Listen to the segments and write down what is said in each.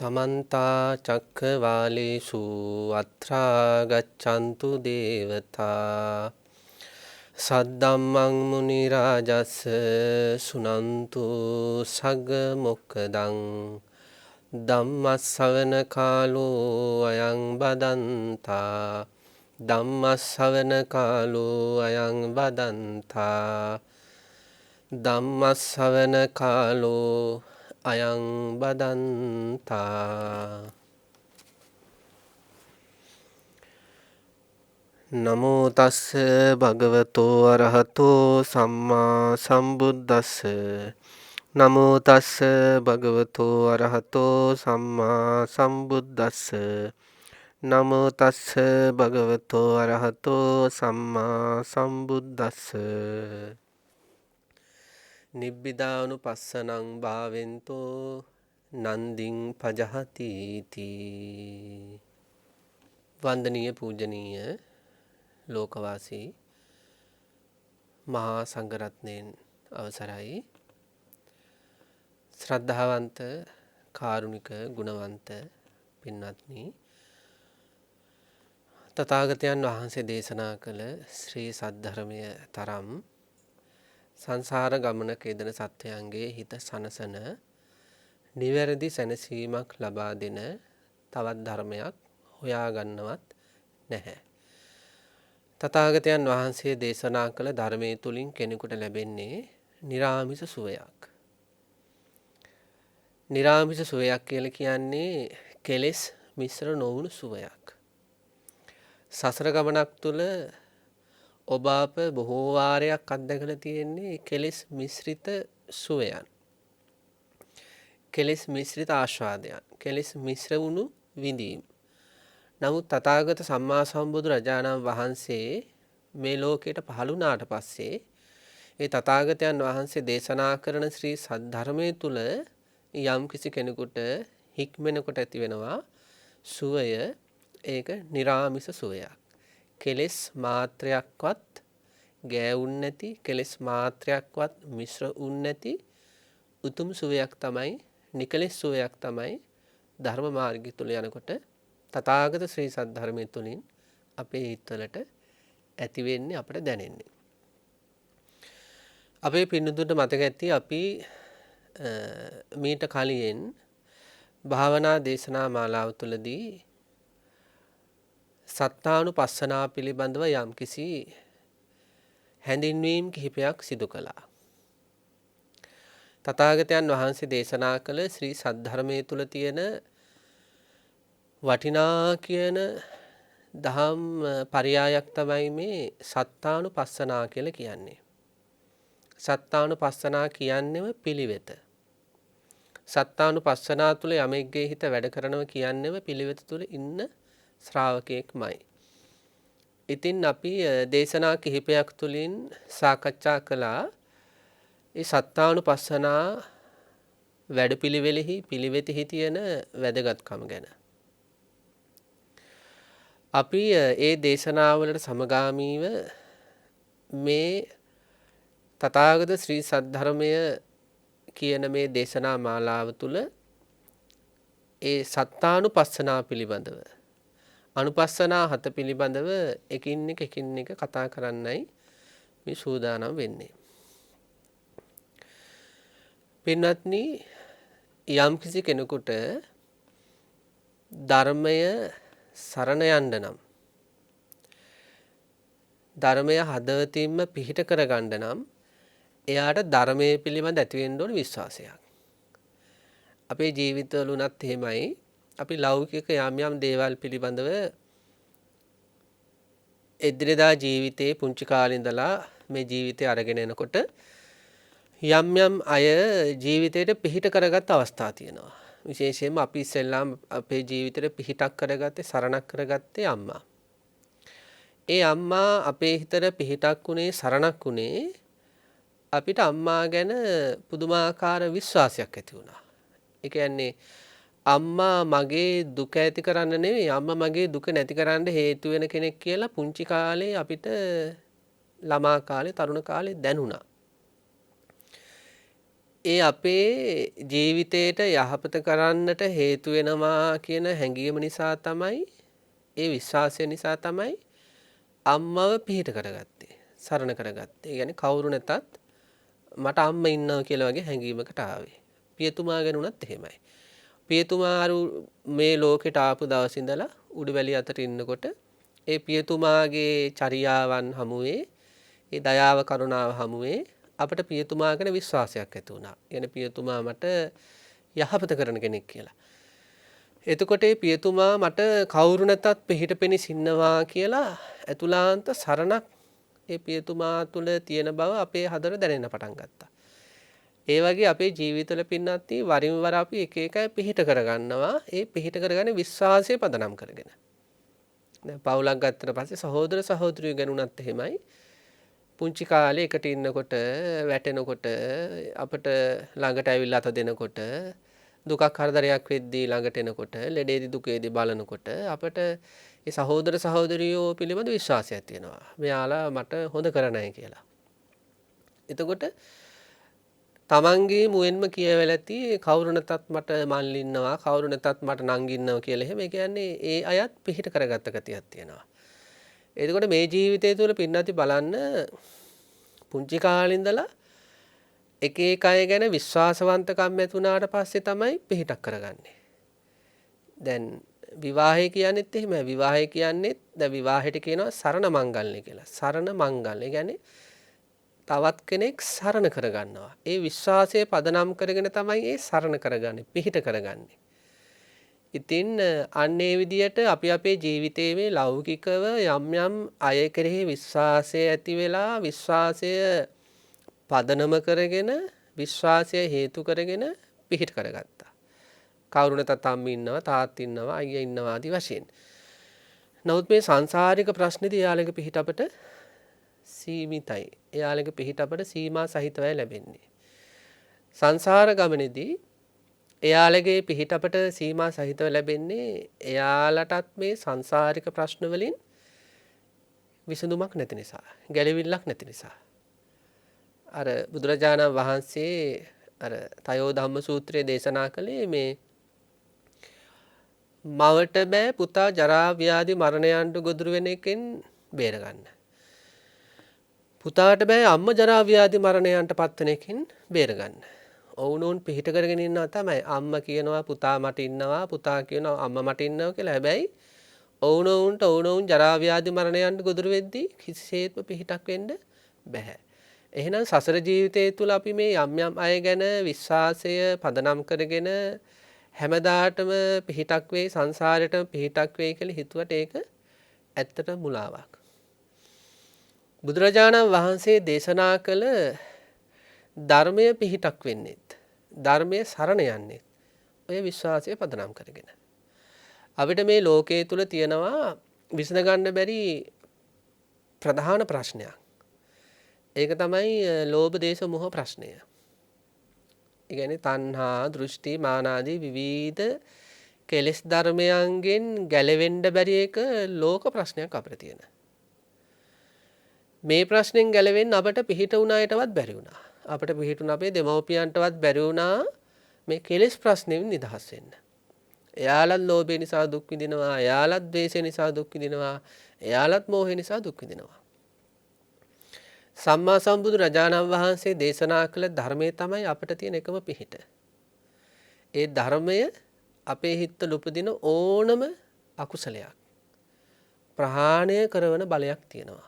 සමන්තා චක්කවාලේසු අත්‍රා ගච්ඡන්තු දේවතා සද්දම්මං මුනි රාජස්ස සුනන්තු සග්ග මොක්ඛදං ධම්මස්සවන කාලෝ අයං බදන්තා ධම්මස්සවන කාලෝ අයං බදන්තා ධම්මස්සවන කාලෝ අයං බදන්තා නමෝ තස්ස භගවතෝ අරහතෝ සම්මා සම්බුද්දස්ස නමෝ තස්ස භගවතෝ අරහතෝ සම්මා සම්බුද්දස්ස නමෝ තස්ස භගවතෝ අරහතෝ සම්මා සම්බුද්දස්ස නිබ්බිදානුපස්සනං භාවෙන්තෝ නන්දිං පජහති තී. වන්දනීය පූජනීය ලෝකවාසී මහා සංඝරත්නයන් අවසරයි. ශ්‍රද්ධාවන්ත කාරුණික ගුණවන්ත පින්වත්නි, තථාගතයන් වහන්සේ දේශනා කළ ශ්‍රී සද්ධර්මය තරම් සංසාර ගමනක යෙදෙන සත්වයන්ගේ හිත සනසන නිවැරදි සැනසීමක් ලබා දෙන තවත් ධර්මයක් හොයාගන්නවත් නැහැ. තථාගතයන් වහන්සේ දේශනා කළ ධර්මයේ තුලින් කෙනෙකුට ලැබෙන්නේ නිරාමිස සුවයක්. නිරාමිස සුවයක් කියලා කියන්නේ කෙලෙස් මිශ්‍ර නොවුණු සුවයක්. සසර ගමනක් තුල ඔබ අප බොහෝ වාරයක් අත්දැකලා තියෙන්නේ කෙලෙස් මිශ්‍රිත සුවයන්. කෙලෙස් මිශ්‍රිත ආස්වාදයන්. කෙලෙස් මිශ්‍ර වුණු විඳීම්. නමුත් තථාගත සම්මා සම්බුදු රජාණන් වහන්සේ මේ ලෝකයට පහළ වුණාට පස්සේ ඒ තථාගතයන් වහන්සේ දේශනා කරන ශ්‍රී සද්ධර්මයේ තුල යම් කිසි කෙනෙකුට හික්මෙනකොට ඇති වෙනවා සුවය. ඒක නිරාමිස සුවයක්. කෙලෙස් මාත්‍රයක්වත් ගෑවුන් නැති, කෙලෙස් මාත්‍රයක්වත් මිශ්‍ර වුන් නැති උතුම් සුවයක් තමයි, නිකලෙස් සුවයක් තමයි ධර්ම මාර්ගය තුල යනකොට තථාගත ශ්‍රී සද්ධර්මයේ තුලින් අපේ හිතවලට ඇති වෙන්නේ, අපට දැනෙන්නේ. අපේ පින්නතුන්ට මතක ඇති අපි මීට කලින් භාවනා දේශනා මාලාව තුළදී සත්තානුපස්සනා පිළිබඳව යම්කිසි හැඳින්වීම් කිහිපයක් සිදු කළා. තථාගතයන් වහන්සේ දේශනා කළ ශ්‍රී සද්ධර්මයේ තුල තියෙන වටිනා කියන දහම් පරයයක් තමයි මේ සත්තානුපස්සනා කියලා කියන්නේ. සත්තානුපස්සනා කියන්නේම පිළිවෙත. සත්තානුපස්සනා තුල යමෙක්ගේ හිත වැඩ කරනවා කියන්නේම පිළිවෙත තුල ඉන්න ශ්‍රාවකයෙක්මයි. ඉතින් අපි දේශනා කිහිපයක් තුලින් සාකච්ඡා කළා ඒ සත්තානුපස්සනා වැඩපිළිවෙලෙහි පිළිවෙතෙහි තියෙන වැදගත්කම ගැන. අපි ඒ දේශනාවලට සමගාමීව මේ තථාගත ශ්‍රී සද්ධර්මය කියන මේ දේශනා මාලාව තුළ ඒ සත්තානුපස්සනා පිළිබඳව, අනුපස්සනා 7 පිළිබඳව එකින් එක කතා කරන්නයි මේ සූදානම් වෙන්නේ. පින්වත්නි, යම්කිසි කෙනෙකුට ධර්මය සරණ යන්න නම්, ධර්මය හදවතින්ම පිහිට කරගන්න නම් එයාට ධර්මයේ පිළිබඳ ඇති වෙන්න ඕන විශ්වාසයක්. අපේ ජීවිතවල උනත් එහෙමයි. අපි ලෞකික යම් දේවල් පිළිබඳව එදිනෙදා ජීවිතේ පුංචි කාලේ ඉඳලා මේ ජීවිතය අරගෙන එනකොට යම් අය ජීවිතයට පිහිට කරගත් අවස්ථා තියෙනවා. විශේෂයෙන්ම අපි ඉස්සෙල්ලාම අපේ ජීවිතේට පිහිටක් කරගත්තේ, සරණක් කරගත්තේ අම්මා. ඒ අම්මා අපේ හිතට පිහිටක් උනේ, සරණක් උනේ අපිට අම්මා ගැන පුදුමාකාර විශ්වාසයක් ඇති වුණා. ඒ කියන්නේ අම්මා මගේ දුක ඇති කරන්න නෙවෙයි, අම්මා මගේ දුක නැති කරන්න හේතු වෙන කෙනෙක් කියලා පුංචි කාලේ අපිට, ළමා කාලේ, තරුණ කාලේ දැනුණා. ඒ අපේ ජීවිතයට යහපත කරන්නට හේතු වෙනවා කියන හැඟීම නිසා තමයි, ඒ විශ්වාසය නිසා තමයි අම්මව පිහිට කරගත්තේ, සරණ කරගත්තේ. ඒ කියන්නේ කවුරු නැතත් මට අම්මා ඉන්නවා කියලා වගේ හැඟීමකට ආවේ. පියතුමා ගැන උනත් එහෙමයි. පියතුමාරු මේ ලෝකෙට ආපු දවස් ඉඳලා උඩුවැලි අතට ඉන්නකොට ඒ පියතුමාගේ චර්යාවන් හමුවේ, ඒ දයාව කරුණාව හමුවේ අපට පියතුමා ගැන විශ්වාසයක් ඇති වුණා. يعني පියතුමා මට යහපත කරන කෙනෙක් කියලා. එතකොට ඒ පියතුමා මට කවුරු නැතත් පිහිට පෙනිස් ඉන්නවා කියලා ඇතුළාන්ත සරණක් ඒ පියතුමා තුළ තියෙන බව අපේ හදට දැනෙන්න පටන් ගත්තා. ඒ වගේ අපේ ජීවිතවල පින්නත් වරින් වර අපි එක එක පිහිට කරගන්නවා. ඒ පිහිට කරගන්නේ විශ්වාසය පදනම් කරගෙන. දැන් පවුලක් ගත්තට පස්සේ සහෝදර සහෝදරියෝ ගැන උනත් එහෙමයි. පුංචි කාලේ එකට ඉන්නකොට වැටෙනකොට අපිට ළඟට ඇවිල්ලා අත දෙනකොට දුකක් කරදරයක් වෙද්දී ළඟට එනකොට ලෙඩේදී දුකේදී බලනකොට අපිට ඒ සහෝදර සහෝදරියෝ පිළිබඳ විශ්වාසයක් තියෙනවා. මෙයාලා මට හොඳ කරනයි කියලා. එතකොට තමන්ගේ මුවෙන්ම කියවලා ඇති කවුරු නැතත් මට මල්ලි ඉන්නවා, කවුරු නැතත් මට නංගි ඉන්නවා කියලා. එහෙම ඒ කියන්නේ ඒ අයත් පිහිට කරගත්ත ගතියක් තියෙනවා. එතකොට මේ ජීවිතය තුළ පින්නති බලන්න පුංචි කාලේ ඉඳලා එක එක අය ගැන විශ්වාසවන්තකම් ඇති වුණාට පස්සේ තමයි පිහිටක් කරගන්නේ. දැන් විවාහය කියන්නේත් එහෙමයි. විවාහය කියන්නේත් දැන් විවාහයට කියනවා සරණ මංගල්‍ය කියලා. සරණ මංගල්‍ය කියන්නේ තවත් කෙනෙක් සරණ කරගන්නවා. ඒ විශ්වාසය පදනම් කරගෙන තමයි ඒ සරණ කරගන්නේ, පිහිට කරගන්නේ. ඉතින් අන්න ඒ විදියට අපි අපේ ජීවිතයේ මේ ලෞකිකව යම් යම් අය කෙරෙහි විශ්වාසය ඇති වෙලා විශ්වාසය පදනම කරගෙන විශ්වාසය හේතු කරගෙන පිහිට කරගත්තා. කවුරු නැතත් අම්මා ඉන්නවා, තාත්තා ඉන්නවා, අයියා ඉන්නවා ආදී වශයෙන්. නමුත් මේ සංසාරික ප්‍රශ්නේදී යාළගේ පිහිට අපට සීමිතයි. එයාලගේ පිහිට අපට සීමා සහිතවයි ලැබෙන්නේ. සංසාර ගමනේදී එයාලගේ පිහිට අපට සීමා සහිතව ලැබෙන්නේ එයාලටත් මේ සංසාරික ප්‍රශ්න වලින් විසඳුමක් නැති නිසා, ගැලවිල්ලක් නැති නිසා. අර බුදුරජාණන් වහන්සේ අර තයෝ ධම්ම සූත්‍රයේ දේශනා කළේ මේ මවට බෑ පුතා ජරා ව්‍යාධි මරණයන්ට ගොදුරු වෙන එකෙන් බේරගන්න. පුතාට බෑ අම්ම ජරා ව්‍යාධි මරණයන්ට පත්වන එකකින් බේරගන්න. ඔවුනොවුන් පිහිට කරගෙන ඉන්නවා තමයි. අම්මා කියනවා පුතා මට ඉන්නවා, පුතා කියනවා අම්මා මට ඉන්නවා කියලා. හැබැයි ඔවුනොවුන් ජරා ව්‍යාධි මරණයන්ට ගොදුරු වෙද්දී කිසිසේත්ම පිහිටක් වෙන්න බෑ. එහෙනම් සසර ජීවිතය තුළ අපි මේ යම් යම් අය ගැන විශ්වාසය පදනම් කරගෙන හැමදාටම පිහිටක් වෙයි, සංසාරෙටම පිහිටක් වෙයි කියලා හිතුවට ඒක ඇත්තට මුලාවක්. බුදුරජාණන් වහන්සේ දේශනා කළ ධර්මය පිහිටක් වෙන්නේත්, ධර්මයේ සරණ යන්නේත් ඔය විශ්වාසය පදනම් කරගෙන. අපිට මේ ලෝකයේ තුල තියෙනවා විසඳගන්න බැරි ප්‍රධාන ප්‍රශ්නයක්. ඒක තමයි ලෝභ දේශ මොහ ප්‍රශ්නය. ඒ කියන්නේ තණ්හා, දෘෂ්ටි, මාන ආදී විවිධ කෙලෙස් ධර්මයන්ගෙන් ගැලවෙන්න බැරි එක ලෝක ප්‍රශ්නයක් අපිට තියෙන. මේ ප්‍රශ්නෙන් ගැලවෙන්න අපට පිහිට වුණායටවත් බැරි වුණා. අපට පිහිටුණ අපේ දෙමව්පියන්ටවත් බැරි වුණා මේ කෙලෙස් ප්‍රශ්නෙන් නිදහස් වෙන්න. එයාලත් ලෝභය නිසා දුක් විඳිනවා, එයාලත් ද්වේෂය නිසා දුක් විඳිනවා, එයාලත් මෝහය නිසා දුක් විඳිනවා. සම්මා සම්බුදු රජාණන් වහන්සේ දේශනා කළ ධර්මයේ තමයි අපට තියෙන එකම පිහිට. ඒ ධර්මය අපේ හිතවල උපදින ඕනම අකුසලයක් ප්‍රහාණය කරන බලයක් තියෙනවා.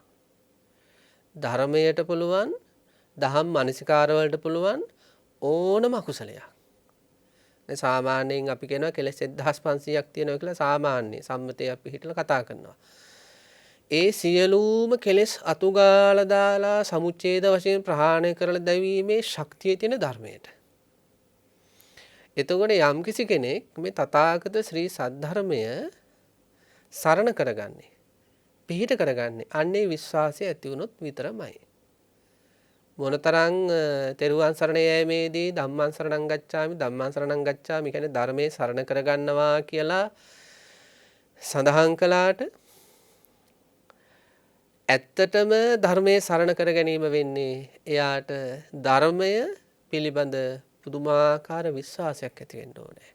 ධර්මයට පුළුවන්, දහම් මනසිකාර වලට පුළුවන් ඕනම අකුසලයක්. දැන් සාමාන්‍යයෙන් අපි කියනවා කෙලෙස් 1500ක් තියෙනවා කියලා සාමාන්‍ය සම්මතයක් පිළිහිටලා කතා කරනවා. ඒ සියලුම කෙලෙස් අතුගාලා දාලා සමුච්ඡේද වශයෙන් ප්‍රහාණය කරලා දැවීමේ ශක්තිය තියෙන ධර්මයට. එතකොට යම්කිසි කෙනෙක් මේ තථාගත ශ්‍රී සද්ධර්මය සරණ කරගන්නේ, පිහිට කරගන්නේ අන්නේ විශ්වාසය ඇති වුණොත් විතරමයි. මොනතරම් තෙරුවන් සරණ යෑමේදී ධම්මං සරණං ගච්ඡාමි, ධම්මං සරණං ගච්ඡාමි කියන්නේ ධර්මයේ සරණ කරගන්නවා කියලා සඳහන් කළාට ඇත්තටම ධර්මයේ සරණ කර ගැනීම වෙන්නේ එයාට ධර්මය පිළිබඳ පුදුමාකාර විශ්වාසයක් ඇති වෙන්න ඕනේ.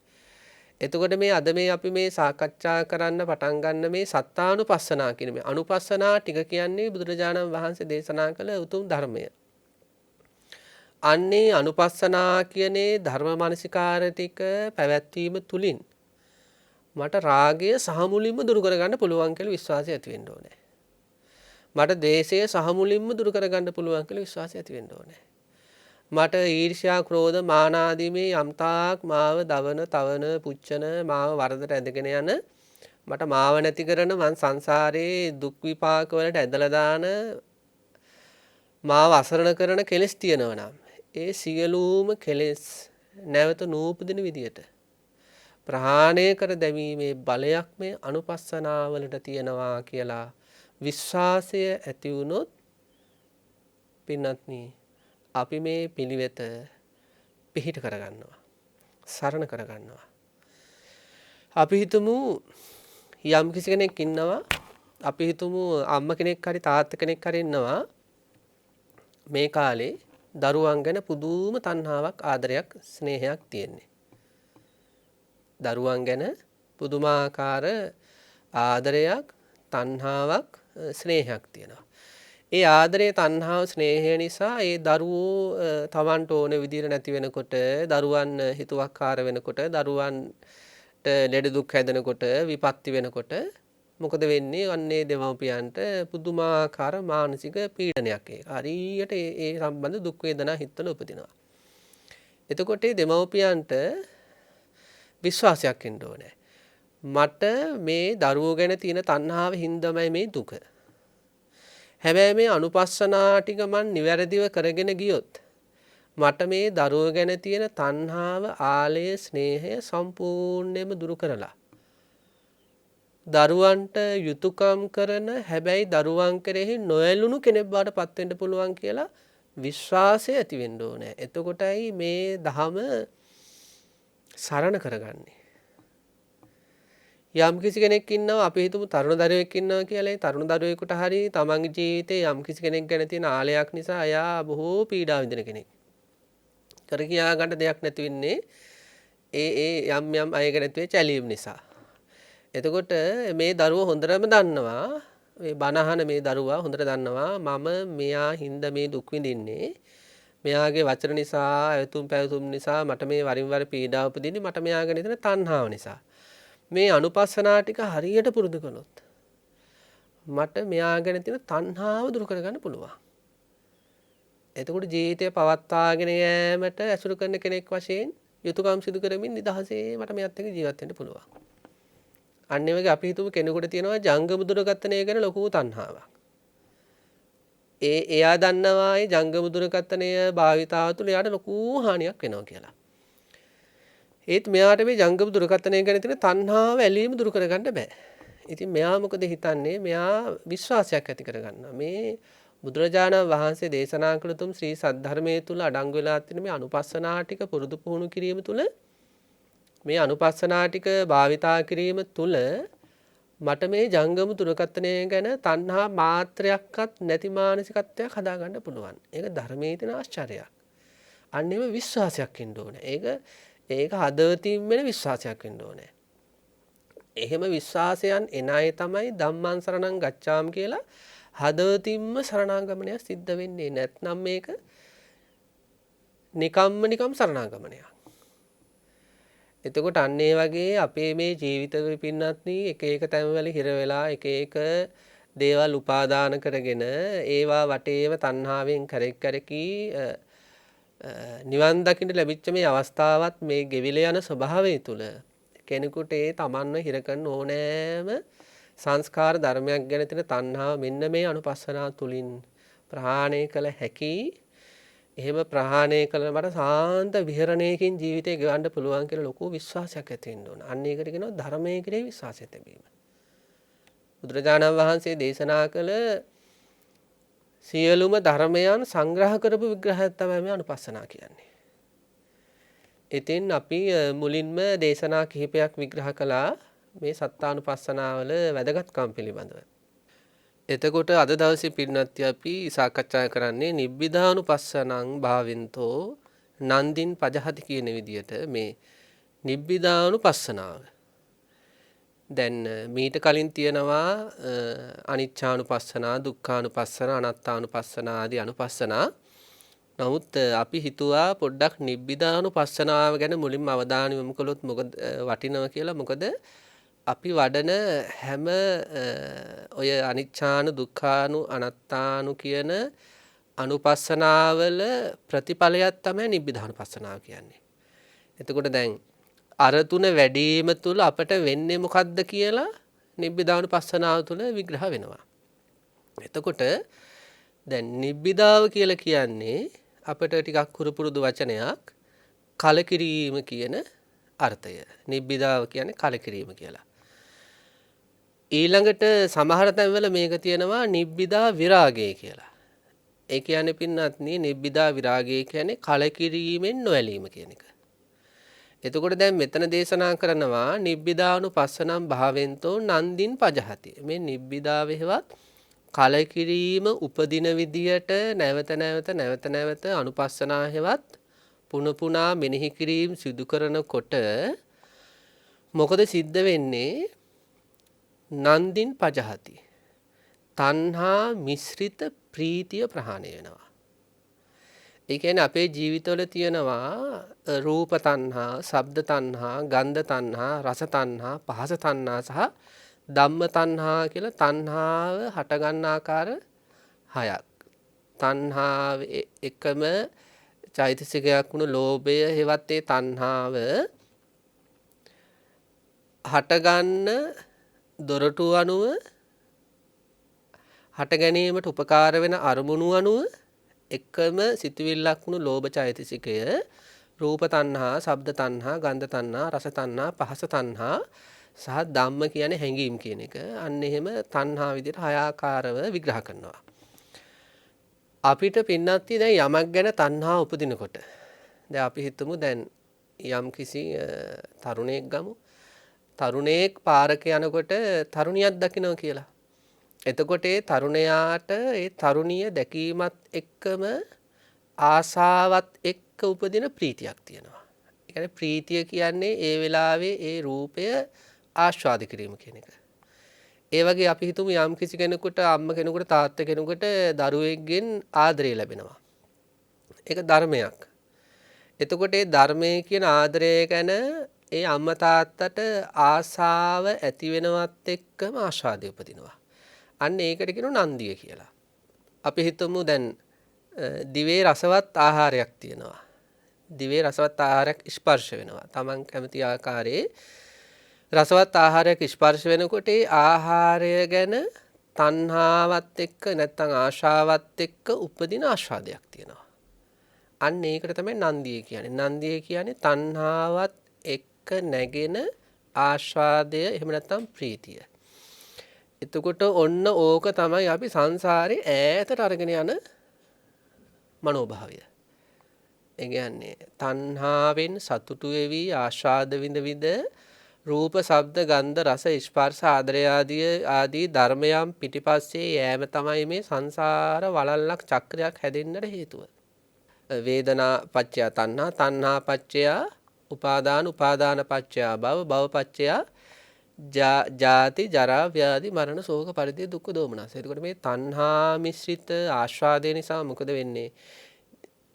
එතකොට මේ අද මේ අපි මේ සාකච්ඡා කරන්න පටන් ගන්න මේ සත්තානුපස්සනා කියන මේ අනුපස්සනා ටික කියන්නේ බුදුරජාණන් වහන්සේ දේශනා කළ උතුම් ධර්මය. අන්නේ අනුපස්සනා කියනේ ධර්ම මානසිකාර ටික පැවැත්වීම තුලින් මට රාගය සහ මුලින්ම දුරු කරගන්න පුළුවන් කියලා විශ්වාසය ඇති වෙන්න ඕනේ. මට ද්වේෂය සහ මුලින්ම දුරු කරගන්න පුළුවන් කියලා විශ්වාසය ඇති වෙන්න ඕනේ. මට ඊර්ෂ්‍යා ක්‍රෝධ මාන ආදී මේ යම්තාක් මාව දවන තවන පුච්චන මාව වරදට ඇදගෙන යන මට මාව නැති කරන මං සංසාරේ දුක් විපාක වලට ඇදලා දාන මාව අසරණ කරන කෙලෙස් තියෙනවා නම් ඒ සියලුම කෙලෙස් නැවත නූපදින විදියට ප්‍රහාණය කර දැමීමේ බලයක් මේ අනුපස්සනාවලට තියෙනවා කියලා විශ්වාසය ඇති වුණොත් පින්වත්නි අපි මේ පිළිවෙත පිහිට කරගන්නවා සරණ කරගන්නවා. අපි හිතමු යම් කිසි කෙනෙක් ඉන්නවා, අපි හිතමු අම්මා කෙනෙක් හරි තාත්තා කෙනෙක් හරි ඉන්නවා මේ කාලේ දරුවන් ගැන පුදුම තණ්හාවක් ආදරයක් ස්නේහයක් තියෙන්නේ. දරුවන් ගැන පුදුමාකාර ආදරයක් තණ්හාවක් ස්නේහයක් තියෙනවා. ඒ ආදරය තණ්හාව ස්නේහය නිසා ඒ දරුවෝ තවන්ට ඕන විදිහට නැති වෙනකොට, දරුවන් හිතුවක්කාර වෙනකොට, දරුවන්ට ලෙඩ දුක් හැදෙනකොට, විපත්ති වෙනකොට මොකද වෙන්නේ? අන්නේ දෙමව්පියන්ට පුදුමාකාර මානසික පීඩනයක් ඒක. හරියට ඒ සම්බන්ධ දුක් වේදනා හිතවල උපදිනවා. එතකොට මේ දෙමව්පියන්ට විශ්වාසයක් එන්න ඕනේ. මට මේ දරුවෝ ගැන තියෙන තණ්හාව හින්දාමයි මේ දුක. හැබැයි මේ අනුපස්සනා ටික මන් නිවැරදිව කරගෙන ගියොත් මට මේ දරුවෝ ගැන තියෙන තණ්හාව, ආලය, ස්නේහය සම්පූර්ණයෙන්ම දුරු කරලා දරුවන්ට යුතුයකම් කරන හැබැයි දරුවන් කෙරෙහි නොඇලුණු කෙනෙක් බවට පත් වෙන්න පුළුවන් කියලා විශ්වාසය ඇති වෙන්න ඕනේ. එතකොටයි මේ ධම සරණ කරගන්නේ. යම් කිසි කෙනෙක් ඉන්නවා, අපි හිතමු තරුණ දරුවෙක් ඉන්නවා කියලා. ඒ තරුණ දරුවෙකුට හරි තමන්ගේ ජීවිතේ යම් කිසි කෙනෙක් ගැන තියෙන ආලයක් නිසා එයා බොහෝ පීඩා විඳින කෙනෙක්. කර කියා ගන්න දෙයක් නැති වෙන්නේ ඒ යම් අය ගැන තියෙන චැලීම් නිසා. එතකොට මේ දරුවෝ හොඳටම දන්නවා, මේ බනහන මේ දරුවා හොඳට දන්නවා මම මෙයා හින්දා මේ දුක් විඳින්නේ. මෙයාගේ වචන නිසා, ඇතුම් පැවතුම් නිසා මට මේ වරින් වර පීඩා උපදින්නේ මට මෙයා ගැන තියෙන තණ්හාව නිසා. මේ අනුපස්සනා ටික හරියට පුරුදු කළොත් මට මෙයා ගැන තියෙන තණ්හාව දුරු කරගන්න පුළුවන්. එතකොට ජීවිතය පවත්වාගෙන යෑමට ඇසුරු කරන කෙනෙක් වශයෙන් යුතුයකම් සිදු කරමින් නිදහසේ මට මෙයත් එක්ක ජීවත් වෙන්න පුළුවන්. අන්න ඒ වගේ අපි හිතමු කෙනෙකුට තියෙනවා ජංගම දුරකථනය ගැන ලොකු තණ්හාවක්. එයා දන්නවා ඒ ජංගම දුරකථනය භාවිතාව තුළ එයාට ලොකු හානියක් වෙනවා කියලා. ඒත් මෙයාට මේ ජංගම දුරකථනය ගැන තියෙන තණ්හාව ඇලීම දුරු කරගන්න බෑ. ඉතින් මෙයා මොකද හිතන්නේ? මෙයා විශ්වාසයක් ඇති කරගන්නවා. මේ බුදුරජාණන් වහන්සේ දේශනා කළ තුම් ශ්‍රී සද්ධර්මයේ තුල අඩංගු වෙලා තියෙන මේ අනුපස්සනා ටික පුරුදු පුහුණු කිරීම තුල, මේ අනුපස්සනා ටික භාවිතා කිරීම තුල මට මේ ජංගම දුරකථනය ගැන තණ්හා මාත්‍රයක්වත් නැති මානසිකත්වයක් හදාගන්න පුළුවන්. ඒක ධර්මයේ තියෙන ආශ්චර්යයක්. අන්නේම විශ්වාසයක් එන්න ඕනේ. ඒක හදවතින් වෙන විශ්වාසයක් වෙන්න ඕනේ. එහෙම විශ්වාසයන් එන අය තමයි ධම්මං සරණං ගච්ඡාම් කියලා හදවතින්ම සරණාගමනය සිද්ධ වෙන්නේ. නැත්නම් මේක නිකම් සරණාගමනයක්. එතකොට අන්න ඒ වගේ අපේ මේ ජීවිත පින්නත්නි එක තැන්වල හිර වෙලා එක දේවල් උපාදාන කරගෙන ඒවා වටේම තණ්හාවෙන් කරකී නිවන් දකින්න ලැබිච්ච මේ අවස්ථාවත් මේ ගෙවිල යන ස්වභාවය තුළ කෙනෙකුට ඒ තමන්ව හිර කරන ඕනෑම සංස්කාර ධර්මයක් ගැන තියෙන තණ්හාව මෙන්න මේ අනුපස්සනා තුලින් ප්‍රහාණය කළ හැකි. එහෙම ප්‍රහාණය කළ මට සාන්ත විහරණයකින් ජීවිතේ ගෙවන්න පුළුවන් කියලා ලොකු විශ්වාසයක් ඇති වෙන්න ඕන. අන්න ඒකට කියනවා ධර්මයේ කෙරෙහි විශ්වාසය තිබීම. බුදුරජාණන් වහන්සේ දේශනා කළ සියලුම ධර්මයන් සංග්‍රහ කරපු විග්‍රහයක් තමයි මේ අනුපස්සනා කියන්නේ. ඉතින් අපි මුලින්ම දේශනා කිහිපයක් විග්‍රහ කළා මේ සත්තානුපස්සනාවල වැදගත්කම් පිළිබඳව. එතකොට අද දවසේ පින්නත්ටි අපි සාකච්ඡා කරන්නේ නිබ්බිදානුපස්සනං භාවින්තෝ නන්දින් පජහති කියන විදිහට මේ නිබ්බිදානුපස්සනාව. දැන් මීට කලින් තියෙනවා අනිච්චානුපස්සනා, දුක්ඛානුපස්සනා, අනාත්තානුපස්සනා ආදී අනුපස්සනා. නමුත් අපි හිතුවා පොඩ්ඩක් නිබ්බිදානුපස්සනාව ගැන මුලින්ම අවධානය යොමු කළොත් මොකද වටිනවා කියලා. මොකද අපි වඩන හැම ඔය අනිච්චානු, දුක්ඛානු, අනාත්තානු කියන අනුපස්සනාවල ප්‍රතිඵලයක් තමයි නිබ්බිදානුපස්සනාව කියන්නේ. එතකොට දැන් අර තුන වැඩිම තුල අපට වෙන්නේ මොකද්ද කියලා නිබ්බිදානුපස්සනාව තුල විග්‍රහ වෙනවා. එතකොට දැන් නිබ්බිදාව කියලා කියන්නේ අපට ටිකක් කුරුපුරුදු වචනයක්, කලකිරීම කියන අර්ථය. නිබ්බිදාව කියන්නේ කලකිරීම කියලා. ඊළඟට සමහර තැන්වල මේක තියෙනවා නිබ්බිදා විරාගය කියලා. ඒ කියන්නේ පින්වත්නි නිබ්බිදා විරාගය කියන්නේ කලකිරීමෙන් නොඇලීම කියන එක. එතකොට දැන් මෙතන දේශනා කරනවා නිබ්බිදානුපස්සනම් භාවෙන්තෝ නන්දින් පජහති. මේ නිබ්බිදාවෙහිවත් කලකිරීම උපදින විදියට නැවත නැවත අනුපස්සනා හේවත් පුන පුනා මෙනෙහි කිරීම සිදු කරනකොට මොකද සිද්ධ වෙන්නේ? නන්දින් පජහති. තණ්හා මිශ්‍රිත ප්‍රීතිය ප්‍රහාණය වෙනවා. ඒ කියන්නේ අපේ ජීවිතවල තියෙනවා රූප තණ්හා, ශබ්ද තණ්හා, ගන්ධ තණ්හා, රස තණ්හා, පහස තණ්හා සහ ධම්ම තණ්හා කියලා තණ්හාව හටගන්න ආකාර 6ක්. තණ්හාව එකම චෛතසිකයක් වුණු ලෝභය හේවත් ඒ තණ්හාව හටගන්න දොරටු අනුව හට ගැනීමට උපකාර වෙන අරමුණු අනුව එකම සිතුවිල්ලක් වුණු ලෝභ චෛතසිකය රූප තණ්හා, ශබ්ද තණ්හා, ගන්ධ තණ්හා, රස තණ්හා, පහස තණ්හා සහ ධම්ම කියන්නේ හැඟීම් කියන එක. අන්න එහෙම තණ්හා විදිහට 6 ආකාරව විග්‍රහ කරනවා. අපිට පින්නත් දැන් යමක් ගැන තණ්හා උපදිනකොට දැන් අපි හිතමු දැන් යම් කිසි තරුණයෙක් ගමු. තරුණයෙක් පාරක යනකොට තරුණියක් දකිනවා කියලා. එතකොට ඒ තරුණයාට ඒ තරුණිය දැකීමත් එක්කම ආසාවත් එක්ක උපදින ප්‍රීතියක් තියෙනවා. ඒ කියන්නේ ප්‍රීතිය කියන්නේ ඒ වෙලාවේ ඒ රූපය ආස්වාද කිරීම කියන එක. ඒ වගේ අපි හිතමු යම් කිසි කෙනෙකුට අම්ම කෙනෙකුට තාත්තා කෙනෙකුට දරුවෙක්ගෙන් ආදරය ලැබෙනවා. ඒක ධර්මයක්. එතකොට ඒ ධර්මයේ කියන ආදරය ගැන ඒ අම්මා තාත්තට ආසාව ඇති වෙනවත් එක්කම ආස්වාදය උපදිනවා. අන්න ඒකට කියනවා නන්දිය කියලා. අපි හිතමු දැන් දිවේ රසවත් ආහාරයක් තියෙනවා. දිවේ රසවත් ආහාරයක් ස්පර්ශ වෙනවා. Taman කැමති ආකාරයේ රසවත් ආහාරයක් ස්පර්ශ වෙනකොට ඒ ආහාරය ගැන තණ්හාවත් එක්ක නැත්නම් ආශාවත් එක්ක උපදින ආස්වාදයක් තියෙනවා. අන්න ඒකට තමයි නන්දිය කියන්නේ. නන්දිය කියන්නේ තණ්හාවත් එක්ක නැගෙන ආස්වාදය එහෙම නැත්නම් ප්‍රීතිය. එතකොට ඔන්න ඕක තමයි අපි සංසාරේ ඈතට අරගෙන යන මනෝභාවය. ඒ කියන්නේ තණ්හාවෙන් සතුටු වෙවි ආස්වාද විඳ රූප, ශබ්ද, ගන්ධ, රස, ස්පර්ශ, ආදරය ආදී ධර්මයන් පිටිපස්සේ යෑම තමයි මේ සංසාර වලල්ලක් චක්‍රයක් හැදෙන්නට හේතුව. වේදනා පච්චය තණ්හා, තණ්හා පච්චය උපාදාන, උපාදාන පච්චය භව, භව පච්චය ජාති, ජරා, ව්‍යාධි, මරණ, ශෝක, පරිදේ, දුක්ඛ, දෝමනස්. එතකොට මේ තණ්හා මිශ්‍රිත ආස්වාදය නිසා මොකද වෙන්නේ?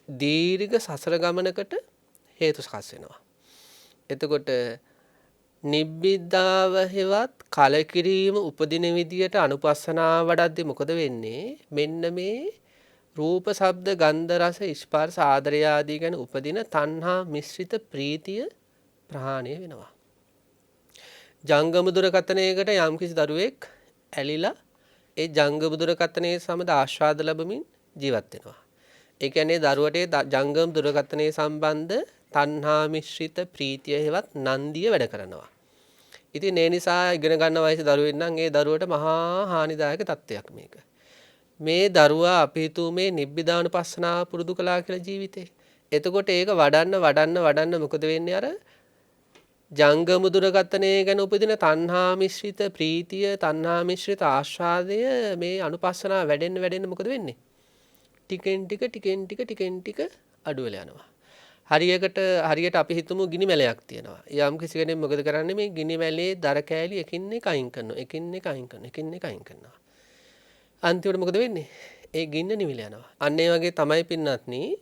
දීර්ඝ සසර ගමනකට හේතු සකස් වෙනවා. එතකොට නිබ්බිදාව හේවත් කලකිරීම උපදින විදියට අනුපස්සනා වඩද්දී මොකද වෙන්නේ? මෙන්න මේ රූප, ශබ්ද, ගන්ධ, රස, ස්පර්ශ, ආදරය ආදී ගැන උපදින තණ්හා මිශ්‍රිත ප්‍රීතිය ප්‍රහාණය වෙනවා. ජංගම දුරකථනයකට යම්කිසි දරුවෙක් ඇලිලා ඒ ජංගම දුරකථනයේ සමග ආස්වාද ලැබමින් ජීවත් වෙනවා. ඒ කියන්නේ දරුවට ජංගම දුරකථනයේ සම්බන්ධ තණ්හා මිශ්‍රිත ප්‍රීතිය හේවත් නන්දිය වැඩ කරනවා. ඉතින් ඒ නිසා ඉගෙන ගන්න වයසේ දරුවෙක් නම් ඒ දරුවට මහා හානිදායක තත්ත්වයක් මේක. මේ දරුවා අපි හිතුව මේ නිබ්බිදානුපස්සනාව පුරුදු කළා කියලා ජීවිතේ. එතකොට ඒක වඩන්න මොකද වෙන්නේ? අර ජංගම දුරකථනය ගැන උපදින තණ්හා මිශ්‍රිත ප්‍රීතිය, තණ්හා මිශ්‍රිත ආස්වාදය මේ අනුපස්සනාව වැඩෙන්න මොකද වෙන්නේ? ටිකෙන් ටික අඩු වෙලා යනවා. හරියට අපි හිතමු ගිනි මැලයක් තියෙනවා. යම් කිසි කෙනෙක් මොකද කරන්නේ මේ ගිනි මැලේ දර කෑලි එකින් එක අයින් කරනවා. එකින් එක අයින් කරනවා. එකින් එක අයින් කරනවා. අන්තිමට මොකද වෙන්නේ? ඒ ගින්න නිවිල යනවා. අන්න ඒ වගේ තමයි පින්වත්නි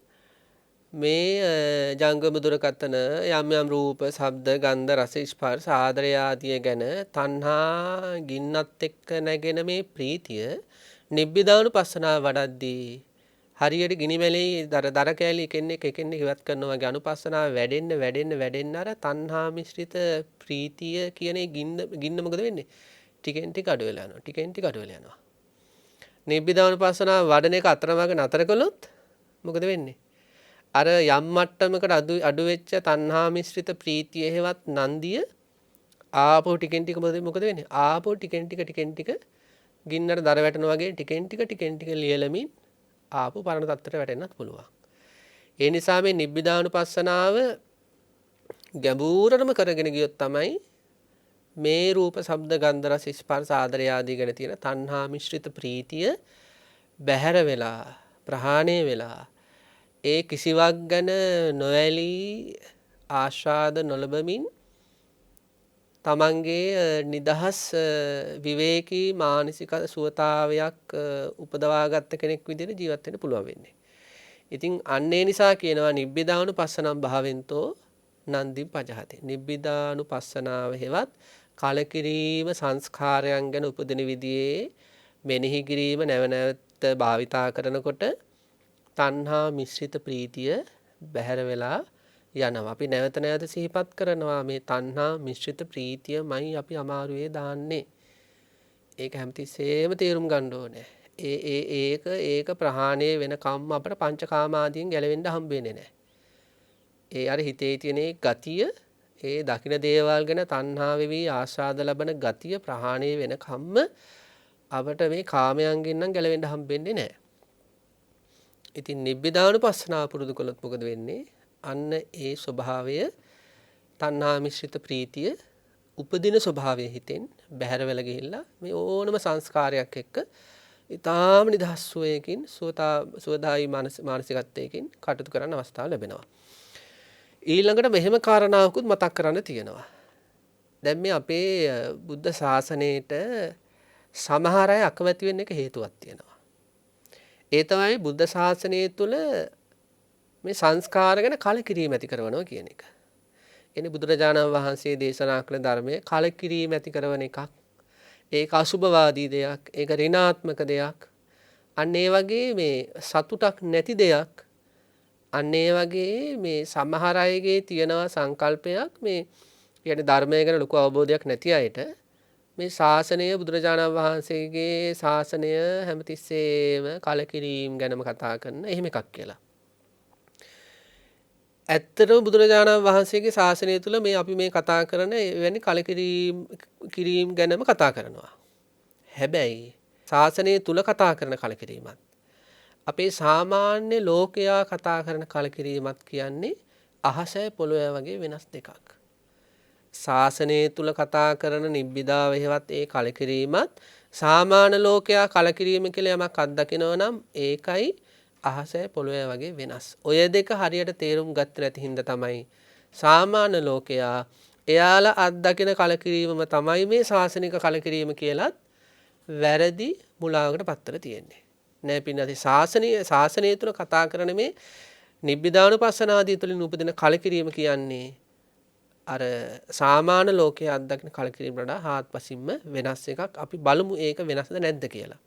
මේ ජංගම දුරකථන යම් යම් රූප, ශබ්ද, ගන්ධ, රස, ස්පර්ශ, ආදරය ආදිය ගැන තණ්හා ගින්නත් එක්ක නැගෙන මේ ප්‍රීතිය නිබ්බිදානුපස්සනාව වඩද්දී හරියට ගිනි මැලේ දර කෑලි එකින් එක ඉවත් කරනවා වගේ අනුපස්සනාව වැඩෙන්න අර තණ්හා මිශ්‍රිත ප්‍රීතිය කියන ගින්න මොකද වෙන්නේ? ටිකෙන් ටික අඩු වෙලා යනවා. නිබ්බිදානුපස්සනාව වඩන එක අතරමඟ නතර කළොත් මොකද වෙන්නේ? අර යම් මට්ටමකට අඩු වෙච්ච තණ්හා මිශ්‍රිත ප්‍රීතිය හේවත් නන්දිය ආපහු ටිකෙන් ටික මොකද වෙන්නේ? ආපහු ටිකෙන් ටික ගින්නට දර වැටෙනවා වගේ ටිකෙන් ටික ලියලමින් ආපහු පරණ තත්ත්වයට වැටෙන්නත් පුළුවන්. ඒ නිසා මේ නිබ්බිදානුපස්සනාව ගැඹුරටම කරගෙන ගියොත් තමයි මේ රූප, ශබ්ද, ගන්ධ, රස, ස්පර්ශ, ආදරය ආදී ගැන තියෙන තණ්හා මිශ්‍රිත ප්‍රීතිය බැහැර වෙලා ප්‍රහාණය වෙලා ඒ කිසිවක් ගැන නොඇලී ආශාද නොලබමින් තමන්ගේ නිදහස් විවේකී මානසික සුවතාවයක් උපදවාගත්ත කෙනෙක් විදිහට ජීවත් වෙන්න පුළුවන් වෙන්නේ. ඉතින් අන්න ඒ නිසා කියනවා නිබ්බිදානුපස්සනම් භාවෙන්තෝ නන්දිම් පජහති. නිබ්බිදානුපස්සනාව හේවත් කලකිරීම සංස්කාරයන් ගැන උපදින විදිහේ මෙනෙහි කිරීම නැවත භාවිතා කරනකොට තණ්හා මිශ්‍රිත ප්‍රීතිය බැහැර වෙලා යනවා. අපි නැවත සිහිපත් කරනවා මේ තණ්හා මිශ්‍රිත ප්‍රීතියමයි අපි අමාරුවේ දාන්නේ. ඒක හැමතිස්සෙම තේරුම් ගන්න ඕනේ. ඒක ප්‍රහාණය වෙනකම් අපට පංචකාම ආදියෙන් ගැලවෙන්න හම්බෙන්නේ නැහැ. ඒ අර හිතේ තියෙන ගතිය, ඒ දකින දේවල් ගැන තණ්හා වෙවි ආශාද ලබන ගතිය ප්‍රහාණය වෙනකම්ම අපට මේ කාමයන්ගෙන් නම් ගැලවෙන්න හම්බෙන්නේ නැහැ. ඉතින් නිබ්බිදානුපස්සනාව පුරුදු කළොත් මොකද වෙන්නේ? අන්න ඒ ස්වභාවය තණ්හා මිශ්‍රිත ප්‍රීතිය උපදින ස්වභාවය හිතෙන් බැහැර වෙලා ගිහිල්ලා මේ ඕනම සංස්කාරයක් එක්ක ඊටාම නිදහස් සුවයකින් සුවදායි මානසිකත්වයකින් කටයුතු කරන්න අවස්ථාව ලැබෙනවා. ඊළඟට මෙහෙම කාරණාවකුත් මතක් කරන්න තියෙනවා. දැන් මේ අපේ බුද්ධ ශාසනයේට සමහර අය අකමැති වෙන්න එක හේතුවක් තියෙනවා. ඒ තමයි බුද්ධ ශාසනය තුළ මේ සංස්කාර ගැන කලකිරීම ඇති කරනවා කියන එක. එනේ බුදුරජාණන් වහන්සේ දේශනා කළ ධර්මයේ කලකිරීම ඇති කරන එකක්. ඒක අසුභවාදී දෙයක්, ඒක ඍණාත්මක දෙයක්. අන්න ඒ වගේ මේ සතුටක් නැති දෙයක්. අන්න ඒ වගේ මේ සමහර අයගේ තියෙනවා සංකල්පයක් මේ කියන්නේ ධර්මය ගැන ලොකු අවබෝධයක් නැති අයට මේ ශාසනය බුදුරජාණන් වහන්සේගේ ශාසනය හැමතිස්සෙම කලකිරීම ගැනම කතා කරන එහෙම එකක් කියලා. ඇත්තටම බුදුරජාණන් වහන්සේගේ ශාසනය තුළ මේ අපි මේ කතා කරන එවැනි කලකිරීම ගැනම කතා කරනවා. හැබැයි ශාසනය තුළ කතා කරන කලකිරීමත් අපේ සාමාන්‍ය ලෝකයා කතා කරන කලකිරීමත් කියන්නේ අහසයි පොළොවේ වගේ වෙනස් දෙකක්. ශාසනය තුළ කතා කරන නිබ්බිදාව හේවත් ඒ කලකිරීමත් සාමාන්‍ය ලෝකයා කලකිරීම කියලා යමක් අත්දකිනවා නම් ඒකයි අහසයි පොළොවේ වගේ වෙනස්. ඔය දෙක හරියට තේරුම් ගත්තේ නැති හින්දා තමයි සාමාන්‍ය ලෝකයා එයාලා අත්දකින කලකිරීමම තමයි මේ ශාසනික කලකිරීම කියලාත් වැරදි මුලාවකට පත්තර තියෙන්නේ. නෑ පින්නති ශාසනය තුළ කතා කරන මේ නිබ්බිදානුපස්සනාදී තුළින් උපදින කලකිරීම කියන්නේ අර සාමාන්‍ය ලෝකයේ අත්දකින කලකිරීම වඩා හාත්පසින්ම වෙනස් එකක්. අපි බලමු ඒක වෙනස්ද නැද්ද කියලා.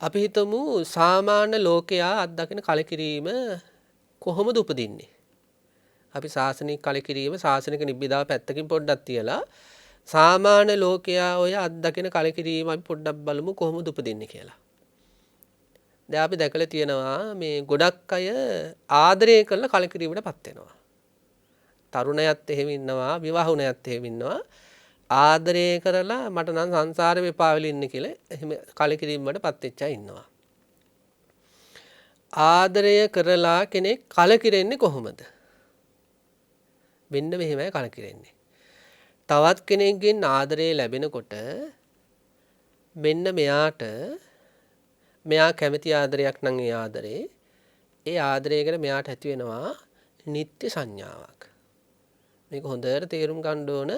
අපි හිතමු සාමාන්‍ය ලෝකයා අත්දකින කලකිරීම කොහොමද උපදින්නේ? අපි ශාසනික කලකිරීම ශාසනික නිබ්බිදාව පැත්තකින් පොඩ්ඩක් තියලා සාමාන්‍ය ලෝකයා ඔය අත්දකින කලකිරීම අපි පොඩ්ඩක් බලමු කොහොමද උපදින්නේ කියලා. දැන් අපි දැකලා තියෙනවා මේ ගොඩක් අය ආදරය කරන කලකිරීමටපත් වෙනවා. තරුණයත් එහෙම ඉන්නවා, විවාහ වුණයත් එහෙම ඉන්නවා. ආදරය කරලා මට නම් සංසාරේ මෙපා වෙලා ඉන්න කියලා එහෙම කලකිරීමකටපත් වෙච්ච අය ඉන්නවා. ආදරය කරලා කෙනෙක් කලකිරෙන්නේ කොහොමද? මෙන්න මෙහෙමයි කලකිරෙන්නේ. තවත් කෙනෙක්ගෙන් ආදරය ලැබෙනකොට මෙන්න මෙයා කැමති ආදරයක් නම් ඒ ආදරේ ඒ ආදරය ගැන මෙයාට ඇති වෙනවා නිත්‍ය සංඥාවක්. මේක හොඳට තේරුම් ගන්න ඕන.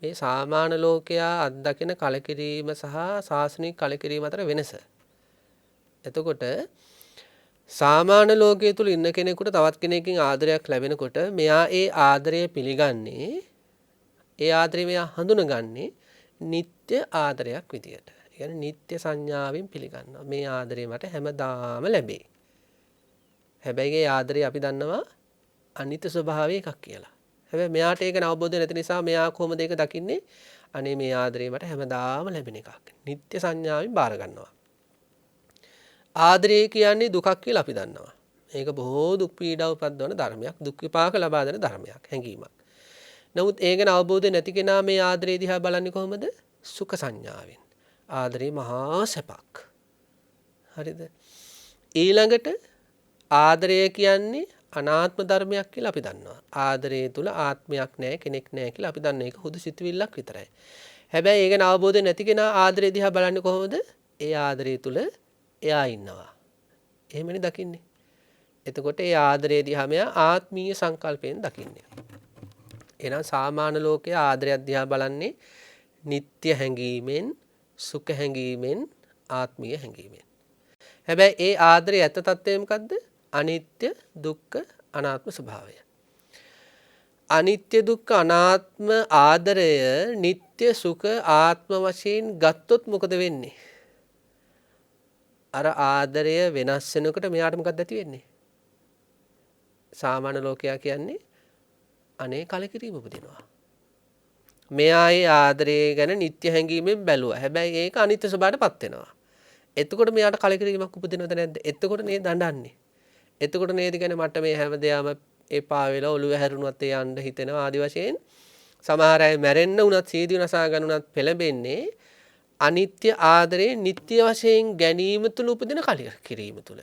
මේ සාමාන්‍ය ලෝකයා අත්දකින කලකිරීම සහ සාසනික කලකිරීම අතර වෙනස. එතකොට සාමාන්‍ය ලෝකයේ තුල ඉන්න කෙනෙකුට තවත් කෙනෙක්ගෙන් ආදරයක් ලැබෙනකොට මෙයා ඒ ආදරය පිළිගන්නේ, ඒ ආදරය මෙයා හඳුනගන්නේ නිත්‍ය ආදරයක් විදියට. ඒ කියන්නේ නිත්‍ය සංඥාවෙන් පිළිගන්නවා. මේ ආදරය මට හැමදාම ලැබේ. හැබැයි ඒ ආදරය අපි දන්නවා අනිත්‍ය ස්වභාවය එකක් කියලා. හැබැයි මෙයාට ඒක අවබෝධ නැති නිසා මෙයා කොහොමද ඒක දකින්නේ? අනේ මේ ආදරය මට හැමදාම ලැබෙන එකක්. නිත්‍ය සංඥාවෙන් බාර ගන්නවා. ආදරය කියන්නේ දුකක් කියලා අපි දන්නවා. ඒක බොහෝ දුක් පීඩා උපද්දවන ධර්මයක්. දුක් විපාක ලබා දෙන ධර්මයක්, හැඟීමක්. නමුත් ඒ ගැන අවබෝධය නැති කෙනා මේ ආදරය දිහා බලන්නේ කොහොමද? සුඛ සංඥාවෙන්. ආදරේ මහා සැපක්. හරිද? ඊළඟට ආදරය කියන්නේ අනාත්ම ධර්මයක් කියලා අපි දන්නවා. ආදරය තුල ආත්මයක් නැහැ, කෙනෙක් නැහැ කියලා අපි දන්න එක හුදු සිතුවිල්ලක් විතරයි. හැබැයි ඒක ගැන අවබෝධය නැති කෙනා ආදරය දිහා බලන්නේ කොහොමද? ඒ ආදරය තුල එයා ඉන්නවා. එහෙමනේ දකින්නේ. එතකොට ඒ ආදරය දිහා මෙයා ආත්මීය සංකල්පයෙන් දකින්නේ. එහෙනම් සාමාන්‍ය ලෝකයේ ආදරයක් දිහා බලන්නේ නিত্য හැඟීමෙන්, සුඛ හැඟීමෙන්, ආත්මීය හැඟීමෙන්. හැබැයි ඒ ආදරයේ ඇත්ත తත්වය මොකද්ද? අනිත්‍ය, දුක්ඛ, අනාත්ම ස්වභාවය. අනිත්‍ය, දුක්ඛ, අනාත්ම ආදරය නিত্য, සුඛ, ආත්ම වශයෙන් ගත්තොත් මොකද වෙන්නේ? අර ආදරය වෙනස් වෙනකොට මෙයාට මොකක්ද ඇති වෙන්නේ? සාමාන්‍ය ලෝකයා කියන්නේ අනේ කලකිරීම උපදිනවා. මෙයා ඒ ආදරය ගැන නිත්‍ය හැඟීමෙන් බැලුවා. හැබැයි ඒක අනිත්‍ය ස්වභාවයටපත් වෙනවා. එතකොට මෙයාට කලකිරීමක් උපදිනවද නැද්ද? එතකොට නේද දඬන්නේ. එතකොට නේද කියන්නේ මට මේ හැමදේම එපා වෙලා ඔළුව හැරුණත් ඒ යන්න හිතෙනවා ආදි වශයෙන්. සමහර අය මැරෙන්න උනත් සීදී නසා ගන්න උනත් පෙළඹෙන්නේ අනිත්‍ය ආදරේ නිත්‍ය වශයෙන් ගැනීම තුල උපදින කලකිරීම තුල.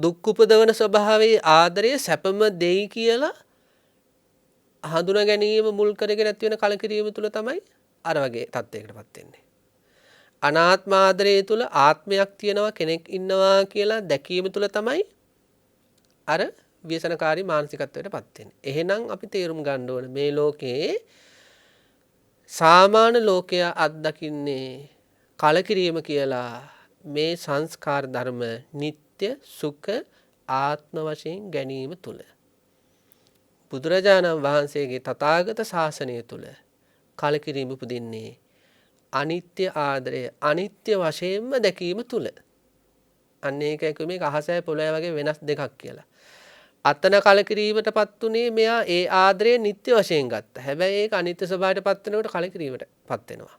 දුක් උපදවන ස්වභාවයේ ආදරය සැපම දෙයි කියලා හඳුනා ගැනීම මුල් කරගෙන ඇති වෙන කලකිරීම තුල තමයි අර වගේ තත්යකටපත් වෙන්නේ. අනාත්ම ආදරය තුල ආත්මයක් තියෙනවා, කෙනෙක් ඉන්නවා කියලා දැකීම තුල තමයි අර ව්‍යසනකාරී මානසිකත්වයටපත් වෙන්නේ. එහෙනම් අපි තේරුම් ගන්න ඕන මේ ලෝකේ සාමාන්‍ය ලෝකයා අත්දකින්නේ කලකිරීම කියලා මේ සංස්කාර ධර්ම නিত্য, සුඛ, ආත්ම වශයෙන් ගැනීම තුල. බුදුරජාණන් වහන්සේගේ තථාගත ශාසනය තුල කලකිරීම උපදින්නේ අනිත්‍ය ආදරය අනිත්‍ය වශයෙන්ම දැකීම තුල. අන්න ඒකයි මේක අහසයි පොළොය වගේ වෙනස් දෙකක් කියලා. අතන කලකිරීමටපත් උනේ මෙයා ඒ ආදරය නිත්‍ය වශයෙන් ගත්තා. හැබැයි ඒක අනිත්‍ය ස්වභාවයටපත් වෙනකොට කලකිරීමටපත් වෙනවා.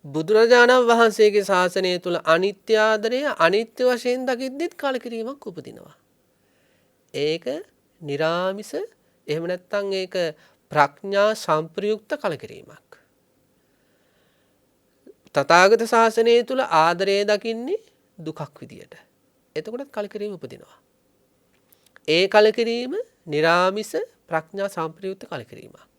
බුදුරජාණන් වහන්සේගේ ශාසනය තුල අනිත්‍ය ආදරය අනිත්‍ය වශයෙන් දකිද්දිත් කලකිරීමක් උපදිනවා. ඒක නිරාමිස, එහෙම නැත්නම් ඒක ප්‍රඥා සංප්‍රයුක්ත කලකිරීමක්. තථාගත ශාසනය තුල ආදරය දකින්නේ දුකක් විදියට. එතකොටත් කලකිරීම උපදිනවා. ඒ කලකිරීම නිරාමිස ප්‍රඥා සංප්‍රයුක්ත කලකිරීමක්.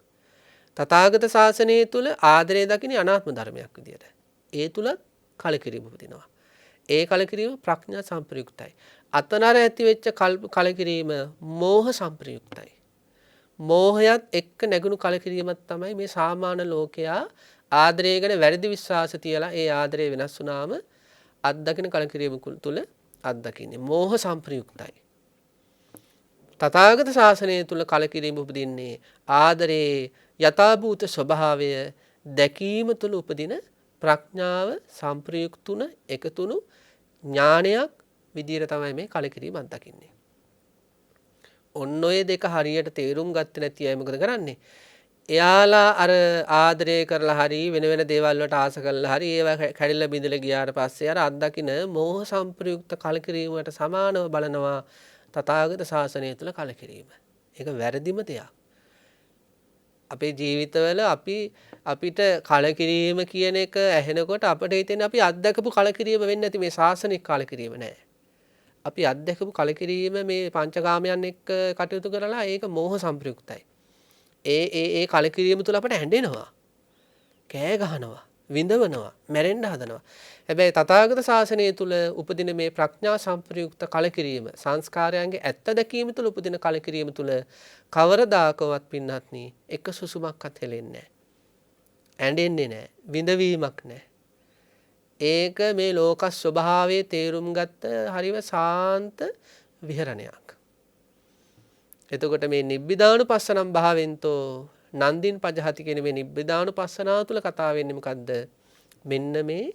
තථාගත ශාසනය තුල ආදරය දකින්නේ අනාත්ම ධර්මයක් විදියට. ඒ තුලත් කලකිරීම උපදිනවා. ඒ කලකිරීම ප්‍රඥා සංප්‍රයුක්තයි. අතනර ඇති වෙච්ච කලකිරීම මෝහ සංප්‍රයුක්තයි. මෝහයත් එක්ක නැගුණු කලකිරීමක් තමයි මේ සාමාන්‍ය ලෝකයා ආදරය ගැන වැරදි විශ්වාස තියලා ඒ ආදරය වෙනස් වුණාම අත්දකින කලකිරීම තුල අත්දකින්නේ මෝහ සංප්‍රයුක්තයි. තථාගත ශාසනය තුල කලකිරීම උපදින්නේ ආදරේ යථාභූත ස්වභාවය දැකීම තුල උපදින ප්‍රඥාව සංප්‍රයුක්තුන එකතුණු ඥානයක් විදියට තමයි මේ කලකිරීම අත්දකින්නේ. ඔන්න ඔය දෙක හරියට තේරුම් ගත්තේ නැති අය මොකද කරන්නේ? එයාලා අර ආදරය කරලා හරි වෙන වෙන දේවල් වලට ආස කරලා හරි ඒවා කැඩිලා බිඳලා ගියාට පස්සේ අර අත්දකින මෝහ සංප්‍රයුක්ත කලකිරීමට සමානව බලනවා තථාගත ශාසනය තුළ කලකිරීම. ඒක වැරදිම දෙයක්. අපේ ජීවිතවල අපිට කලකිරීම කියන එක ඇහෙනකොට අපිට හිතෙන්නේ අපි අත්දකපු කලකිරීම වෙන්නේ නැති මේ ශාසනික කලකිරීම නෑ. අපි අත්දකපු කලකිරීම මේ පංචකාමයන් එක්ක කටයුතු කරලා ඒක මෝහ සංප්‍රයුක්තයි. ඒ කලකිරීම තුළ අපට හැඬෙනවා. කෑ ගහනවා. විඳවනවා, මැරෙන්න හදනවා. හැබැයි තථාගත ශාසනය තුල උපදින මේ ප්‍රඥා සම්ප්‍රයුක්ත කලකිරීම, සංස්කාරයන්ගේ ඇත්ත දැකීම තුල උපදින කලකිරීම තුල කවරදාකවත් පින්වත්නි එක සුසුමක්වත් හෙලෙන්නේ නැහැ. ඇඬෙන්නේ නැහැ, විඳවීමක් නැහැ. ඒක මේ ලෝක ස්වභාවයේ තේරුම් ගත්ත හරිව සාන්ත විහරණයක්. එතකොට මේ නිබ්බිදානුපස්සනම් භාවෙන්තෝ නන්දින් පජහති කියන මේ නිබ්බිදානුපස්සනාව තුළ කතා වෙන්නේ මොකද්ද? මෙන්න මේ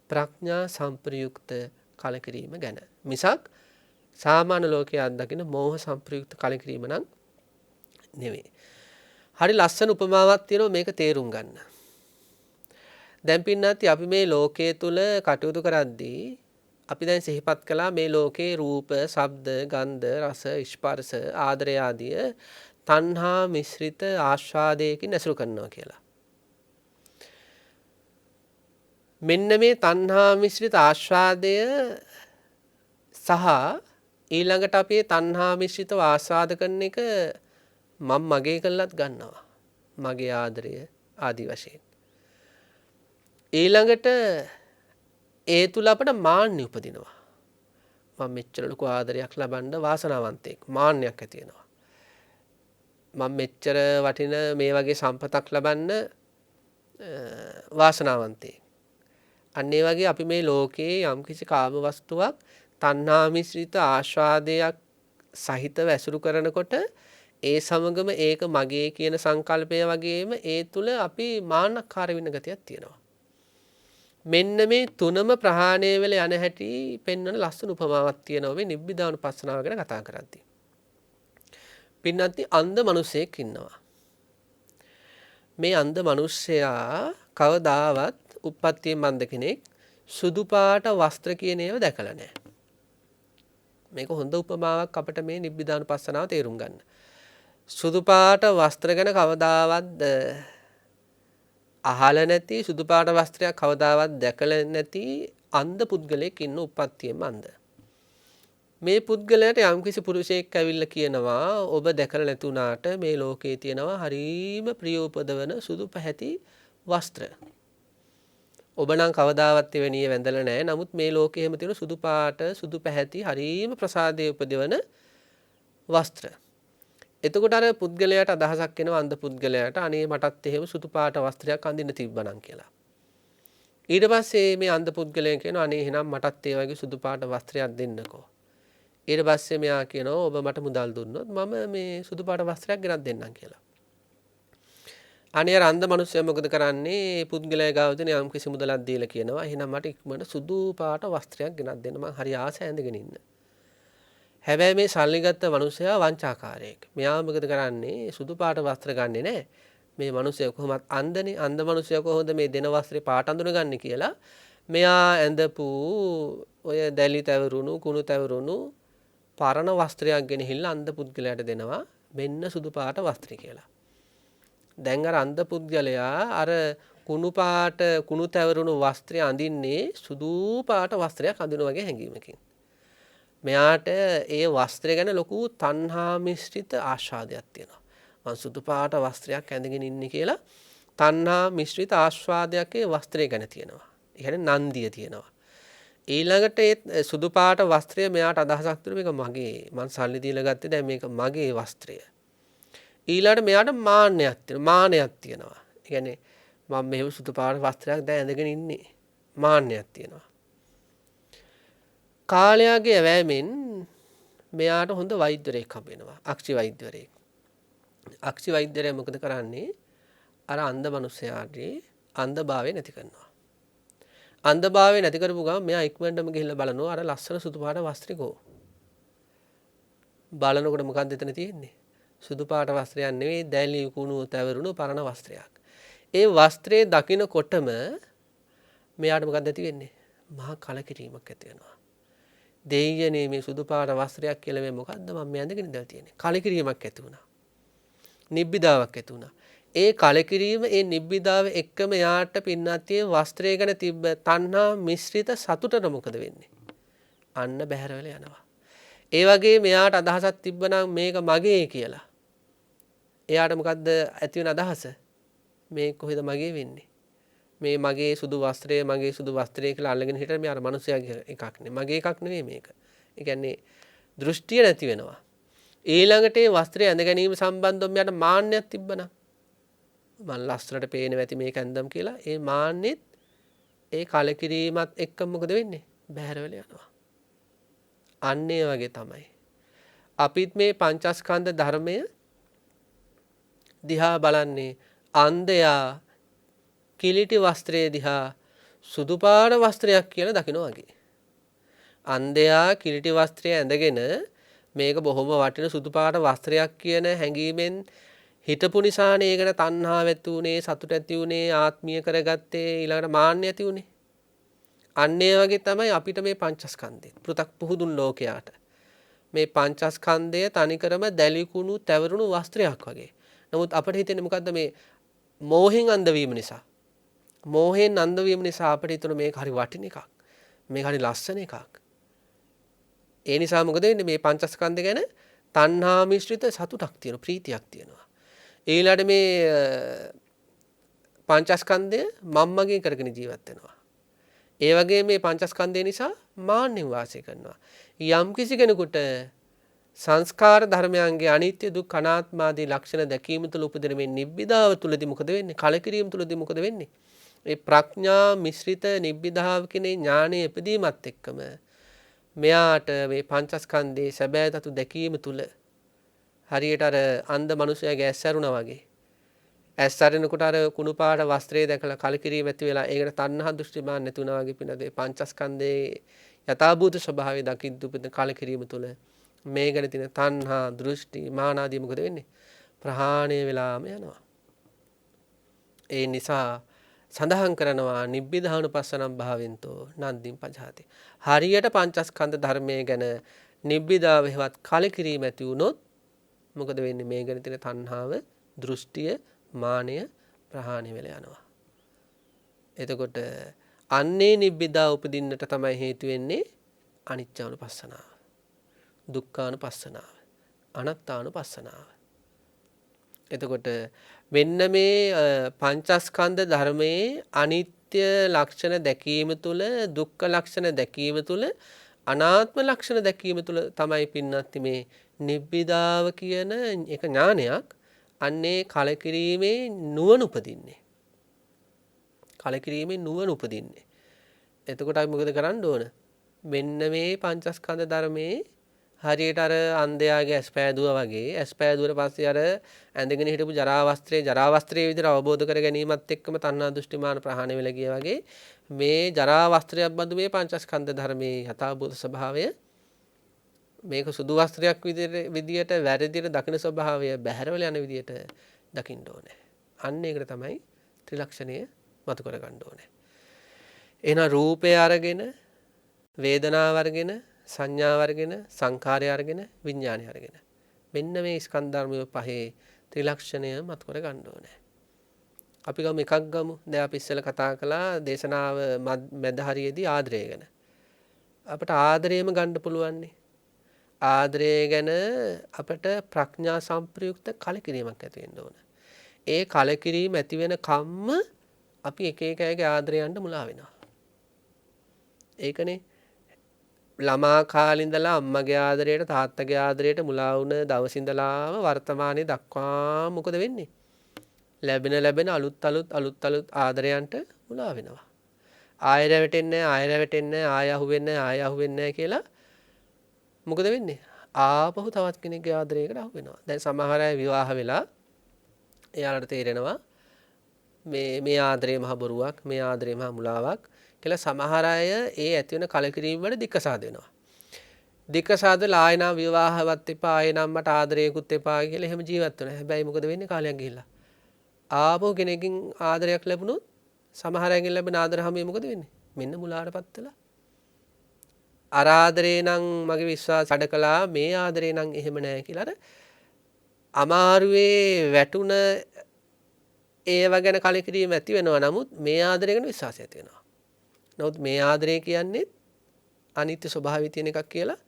ප්‍රඥා සම්ප්‍රයුක්ත කලකිරීම ගැන. මිසක් සාමාන්‍ය ලෝකයේ අත්දකින මෝහ සම්ප්‍රයුක්ත කලකිරීම නම් නෙවෙයි. හරි ලස්සන උපමාවක් තියෙනවා මේක තේරුම් ගන්න. දැන් පින්නත් අපි මේ ලෝකයේ තුල කටයුතු කරද්දී අපි දැන් සිහිපත් කළා මේ ලෝකේ රූප, ශබ්ද, ගන්ධ, රස, ස්පර්ශ, ආදරය ආදිය තණ්හා මිශ්‍රිත ආස්වාදයකින් ඇසුරු කරනවා කියලා. මෙන්න මේ තණ්හා මිශ්‍රිත ආස්වාදය සහ ඊළඟට අපි තණ්හා මිශ්‍රිතව ආස්වාද කරන එක මම මගේ කළත් ගන්නවා. මගේ ආදරය ආදි වශයෙන්. ඊළඟට ඒ තුල අපට මාන්නය උපදිනවා. මම මෙච්චර ලොකු ආදරයක් ලබන්න වාසනාවන්තයෙක්, මාන්නයක් ඇති වෙනවා. මම මෙච්චර වටින මේ වගේ සම්පතක් ලබන්න වාසනාවන්තයෙක්. අන්න ඒ වගේ අපි මේ ලෝකයේ යම්කිසි කාම වස්තුවක් තණ්හා මිශ්‍රිත ආස්වාදයක් සහිතව ඇසුරු කරනකොට ඒ සමගම ඒක මගේ කියන සංකල්පය වගේම ඒ තුල අපි මාන්නකාර වෙන ගතියක් තියෙනවා. මෙන්න මේ තුනම ප්‍රහාණය වෙලා යන හැටි පෙන්වන ලස්සන උපමාවක් තියෙනවා මේ නිබ්බිදානුපස්සනාව ගැන කතා කරද්දී. පින්නත්ටි අන්ධ මිනිසෙක් ඉන්නවා. මේ අන්ධ මිනිසයා කවදාවත් උප්පත්තියෙන් අන්ධ කෙනෙක් සුදු පාට වස්ත්‍ර කියන ඒවා දැකලා නැහැ. මේක හොඳ උපමාවක් අපිට මේ නිබ්බිදානුපස්සනාව තේරුම් ගන්න. සුදු පාට වස්ත්‍ර ගැන කවදාවත් අහලා නැති, සුදු පාට වස්ත්‍රයක් කවදාවත් දැකලා නැති අන්ධ පුද්ගලයෙක් ඉන්න උප්පත්තියෙන් අන්ධ. මේ පුද්ගලයාට යම්කිසි පුරුෂයෙක් ඇවිල්ලා කියනවා ඔබ දැකලා නැතුණාට මේ ලෝකේ තියෙනවා හරීම ප්‍රියෝපදවන සුදු පැහැති වස්ත්‍ර. ඔබ නම් කවදාවත් එවැනිය වැඳලා නැහැ. නමුත් මේ ලෝකේ හැම තියෙන සුදු පාට, සුදු පැහැති හරීම ප්‍රසාදයේ උපදවන වස්ත්‍ර. එතකොට අර පුද්ගලයාට අදහසක් එනවා අන්ධ පුද්ගලයාට අනේ මටත් එහෙම සුදු පාට වස්ත්‍රයක් අඳින්න තිබ්බනම් කියලා. ඊට පස්සේ මේ අන්ධ පුද්ගලයා කියනවා අනේ එහෙනම් මටත් ඒ වගේ සුදු පාට වස්ත්‍රයක් දෙන්නකෝ. ඊට පස්සේ මෙයා කියනවා ඔබ මට මුදල් දුන්නොත් මම මේ සුදු පාට වස්ත්‍රයක් ගෙනත් දෙන්නම් කියලා. අනේ අර අන්ධ මිනිස්සයා මොකද කරන්නේ? පුද්ගලයා ගාව දෙන යම් කිසි මුදලක් දීලා කියනවා එහෙනම් මට ඉක්මනට සුදු පාට වස්ත්‍රයක් ගෙනත් දෙන්න මං හරි ආසයි ඇඳගෙන ඉන්න. හැබැයි මේ සල්ලිගත්ත මිනිසයා වංචාකාරයෙක්. මෙයා මොකද කරන්නේ? සුදු පාට වස්ත්‍ර ගන්නෙ නැහැ. මේ මිනිසයා කොහොමත් අන්ධනේ. අන්ධ මිනිසයා කොහොමද මේ දෙන වස්ත්‍රේ පාට අඳුනගන්නේ කියලා මෙයා ඇඳපු ඔය දැලි තැවරුණු කුණු තැවරුණු පරණ වස්ත්‍රයක් ගෙනහිල්ලා අන්ධ පුද්ගලයාට දෙනවා. මෙන්න සුදු පාට වස්ත්‍රය කියලා. දැන් අර අන්ධ පුද්ගලයා අර කුණු පාට කුණු තැවරුණු වස්ත්‍රය අඳින්නේ සුදු පාට වස්ත්‍රයක් අඳින වගේ හැඟීමකින්. මෙයාට ඒ වස්ත්‍රය ගැන ලොකු තණ්හා මිශ්‍රිත ආස්වාදයක් තියෙනවා. මං සුදු පාට වස්ත්‍රයක් ඇඳගෙන ඉන්නේ කියලා තණ්හා මිශ්‍රිත ආස්වාදයක් ඒ වස්ත්‍රය ගැන තියෙනවා. ඒ කියන්නේ නන්දිය තියෙනවා. ඊළඟට ඒ සුදු පාට වස්ත්‍රය මෙයාට අදහසක් තුන මේක මගේ. මං සල්ලි දීලා ගත්තේ දැන් මේක මගේ වස්ත්‍රය. ඊළඟට මෙයාට මාන්නයක් තියෙනවා. ඒ කියන්නේ මම මෙහෙම සුදු පාට වස්ත්‍රයක් දැන් ඇඳගෙන ඉන්නේ. මාන්නයක් තියෙනවා. කාලයාගේ ඇවෑමෙන් මෙයාට හොඳ වෛද්‍යවරයෙක් හම්බ වෙනවා. අක්ෂි වෛද්‍යවරයෙක්. අක්ෂි වෛද්‍යවරයා මොකද කරන්නේ? අර අන්ධ මිනිසයාගේ අන්ධභාවය නැති කරනවා. අන්ධභාවය නැති කරපු ගමන් මෙයා ඉක්මනටම ගිහිල්ලා බලනවා අර ලස්සන සුදු පාට වස්ත්‍රයකෝ. බලනකොට මොකක්ද එතන තියෙන්නේ? සුදු පාට වස්ත්‍රයක් නෙවෙයි දැලි කුණු තැවරුණු පරණ වස්ත්‍රයක්. ඒ වස්ත්‍රයේ දකින්නකොටම මෙයාට මොකක්ද ඇති වෙන්නේ? මහා කලකිරීමක් ඇති වෙනවා. දෙයියනේ මේ සුදු පාට වස්ත්‍රයක් කියලා මේ මොකද්ද මම මේ ඇඳගෙන ඉඳලා තියෙන්නේ? කලකිරීමක් ඇති වුණා. නිබ්බිදාවක් ඇති වුණා. ඒ කලකිරීම ඒ නිබ්බිදාව එක්කම යාට පින්නත් වස්ත්‍රය ගැන තිබ්බ තණ්හා මිශ්‍රිත සතුටට මොකද වෙන්නේ? අන්න බැහැර වෙලා යනවා. ඒ වගේ මෙයාට අදහසක් තිබ්බනම් මේක මගේ කියලා. එයාට මොකද්ද ඇති වෙන අදහස? මේ කොහෙද මගේ වෙන්නේ? මේ මගේ සුදු වස්ත්‍රය කියලා අල්ලගෙන හිටියට මේ අර මනුස්සයාගේ එකක් නේ. මගේ එකක් නෙවෙයි මේක. ඒ කියන්නේ දෘෂ්ටිය නැති වෙනවා. ඊළඟට ඒ වස්ත්‍රය ඇඳ ගැනීම සම්බන්ධව මෙයාට මාන්නයක් තිබ්බනම් මම ලස්සනට පේනවා ඇති මේක ඇඳම් කියලා ඒ මාන්නෙත් ඒ කලකිරීමත් එක්ක මොකද වෙන්නේ? බැහැර වෙලා යනවා. අන්න ඒ වගේ තමයි. අපිත් මේ පංචස්කන්ධ ධර්මය දිහා බලන්නේ අන්ධයා කිලිටි වස්ත්‍රය දිහා සුදු පාට වස්ත්‍රයක් කියලා දකිනවා වගේ. අන්ධයා කිලිටි වස්ත්‍රය ඇඳගෙන මේක බොහොම වටින සුදු පාට වස්ත්‍රයක් කියන හැඟීමෙන් හිතපු නිසානේ ඒකට තණ්හාව ඇති උනේ, සතුට ඇති උනේ, ආත්මීය කරගත්තේ, ඊළඟට මාන්නය ඇති උනේ. අන්න ඒ වගේ තමයි අපිට මේ පංචස්කන්ධය. පෘථක් පුහුදුන් ලෝකයාට මේ පංචස්කන්ධය තනිකරම දැලිකුණු තැවරුණු වස්ත්‍රයක් වගේ. නමුත් අපිට හිතෙන්නේ මොකද්ද මේ මෝහෙන් අන්ධ වීම නිසා. මෝහෙන් අන්ධ වීම නිසා අපිට හිතෙන මේක හරි වටින එකක්. මේක හරි ලස්සන එකක්. ඒ නිසා මොකද වෙන්නේ මේ පංචස්කන්ධය ගැන තණ්හා මිශ්‍රිත සතුටක් තියෙනවා, ප්‍රීතියක් තියෙනවා. ඊළඟට මේ පංචස්කන්ධය මම්මගේ කරගෙන ජීවත් වෙනවා. ඒ වගේ මේ පංචස්කන්ධය නිසා මාන්නෙන් වාසය කරනවා. යම් කිසි කෙනෙකුට සංස්කාර ධර්මයන්ගේ අනිත්‍ය දුක් අනාත්ම ආදී ලක්ෂණ දැකීම තුළ උපදින මේ නිබ්බිදාව තුළදී මොකද වෙන්නේ? කලකිරීම තුළදී මොකද වෙන්නේ? ඒ ප්‍රඥා මිශ්‍රිත නිබ්බිදාව කිනේ ඥානයේ ඉදීමත් එක්කම මෙයාට මේ පංචස්කන්ධයේ සැබෑ තතු දැකීම තුළ හරියට අර අන්ධ මනුස්සයාගේ ඇස් ඇරුණා වගේ. ඇස් ඇරෙනකොට අර කුණු පාට වස්ත්‍රය දැකලා කලකිරීම ඇති වෙලා ඒකට තණ්හා දෘෂ්ටි මාන නැති වුණා වගේ පිනදේ පංචස්කන්ධයේ යථාභූත ස්වභාවය දකිද්දී උපදින කලකිරීම තුළ මේ ගැන තියෙන තණ්හා දෘෂ්ටි මාන ආදී මොකද වෙන්නේ? ප්‍රහාණය වෙලාම යනවා. ඒ නිසා සඳහන් කරනවා නිබ්බිදානුපස්සනම් භාවෙන්තෝ නන්දිම් පජහති. හරියට පංචස්කන්ධ ධර්මයේ ගැන නිබ්බිදාව හේවත් කලකිරීම ඇති වුණොත් මොකද වෙන්නේ? මේ ගැන තියෙන තණ්හාව, දෘෂ්ටිය, මානය ප්‍රහාණය වෙලා යනවා. එතකොට අන්නේ නිබ්බිදා උපදින්නට තමයි හේතු වෙන්නේ අනිච්චානුපස්සනාව, දුක්ඛානුපස්සනාව, අනාත්තානුපස්සනාව. එතකොට මෙන්න මේ පංචස්කන්ධ ධර්මයේ අනිත්‍ය ලක්ෂණ දැකීම තුළ, දුක්ඛ ලක්ෂණ දැකීම තුළ, අනාත්ම ලක්ෂණ දැකීම තුළ තමයි පින්නත් මේ නිබ්බිදාව කියන එක ඥානයක්. අන්නේ කලකිරීමේ නුවණ උපදින්නේ. කලකිරීමේ නුවණ උපදින්නේ. එතකොට අපි මොකද කරන්න ඕන? මෙන්න මේ පංචස්කන්ධ ධර්මයේ හරියට අර අන්ධයාගේ ඇස් පෑදුවා වගේ ඇස් පෑදුවට පස්සේ අර ඇඳගෙන හිටපු ජරා වස්ත්‍රයේ විදිහට අවබෝධ කර ගැනීමත් එක්කම තණ්හා දෘෂ්ටි මාන ප්‍රහාණය වෙලා ගියා වගේ මේ ජරා වස්ත්‍රයක් බඳු මේ පංචස්කන්ධ ධර්මයේ යථාභූත ස්වභාවය මේක සුදු වස්ත්‍රයක් විදියට වැරදියට දකින ස්වභාවය බැහැරවල යන විදියට දකින්න ඕනේ. අන්න ඒකට තමයි ත්‍රිලක්ෂණය මතු කර ගන්න ඕනේ. එහෙනම් රූපය අරගෙන, වේදනාව අරගෙන, සංඥාව අරගෙන, සංඛාරය අරගෙන, විඥානය අරගෙන මෙන්න මේ ස්කන්ධ ධර්ම පහේ ත්‍රිලක්ෂණය මතු කර ගන්න ඕනේ. අපි ගමු එකක් ගමු. දැන් අපි ඉස්සෙල්ලා කතා කළා දේශනාව මැද හරියේදී ආදරය ගැන. අපිට ආදරයම ගන්න පුළුවන් නේ. ආදරය ගැන අපට ප්‍රඥා සම්ප්‍රයුක්ත කලකිරීමක් ඇති වෙන්න ඕන. ඒ කලකිරීම ඇති වෙන කම්ම අපි එක එක අයගේ ආදරයන්ට මුලා වෙනවා. ඒකනේ ළමා කාලේ ඉඳලා අම්මගේ ආදරයට තාත්තගේ ආදරයට මුලා වුණ දවස් ඉඳලාම වර්තමානයේ දක්වා මොකද වෙන්නේ? ලැබෙන අලුත් ආදරයන්ට මුලා වෙනවා. ආයෙ රැවටෙන්නේ ආයෙ අහුවෙන්නේ කියලා මොකද වෙන්නේ? ආපහු තවත් කෙනෙක්ගේ ආදරයකට අහු වෙනවා. දැන් සමහර අය විවාහ වෙලා එයාලට තේරෙනවා මේ ආදරේ මහ බොරුවක්, මේ ආදරේ මහ මුලාවක් කියලා සමහර අය ඒ ඇති වෙන කලකිරීම වල දික්කසාද වෙනවා. දික්කසාදලා ආයෙනම් විවාහවත් එපා, ආයෙනම් මට ආදරයකුත් එපා කියලා එහෙම ජීවත් වෙනවා. හැබැයි මොකද වෙන්නේ? කාලයක් ගිහිල්ලා ආපහු කෙනෙක්ගෙන් ආදරයක් ලැබුණොත් සමහර අයගෙන් ලැබෙන ආදර හැමෝම මොකද වෙන්නේ? මෙන්න මුලාටපත් වෙලා අර ආදරේ නම් මගේ විශ්වාස අඩ කළා, මේ ආදරේ නම් එහෙම නෑ කියලා අර අමාරුවේ වැටුණ ඒව ගැන කලකිරීම ඇති වෙනවා. නමුත් මේ ආදරය ගැන විශ්වාසය ඇති වෙනවා. නමුත් මේ ආදරය කියන්නේ අනිත්‍ය ස්වභාවය තියෙන එකක් කියලා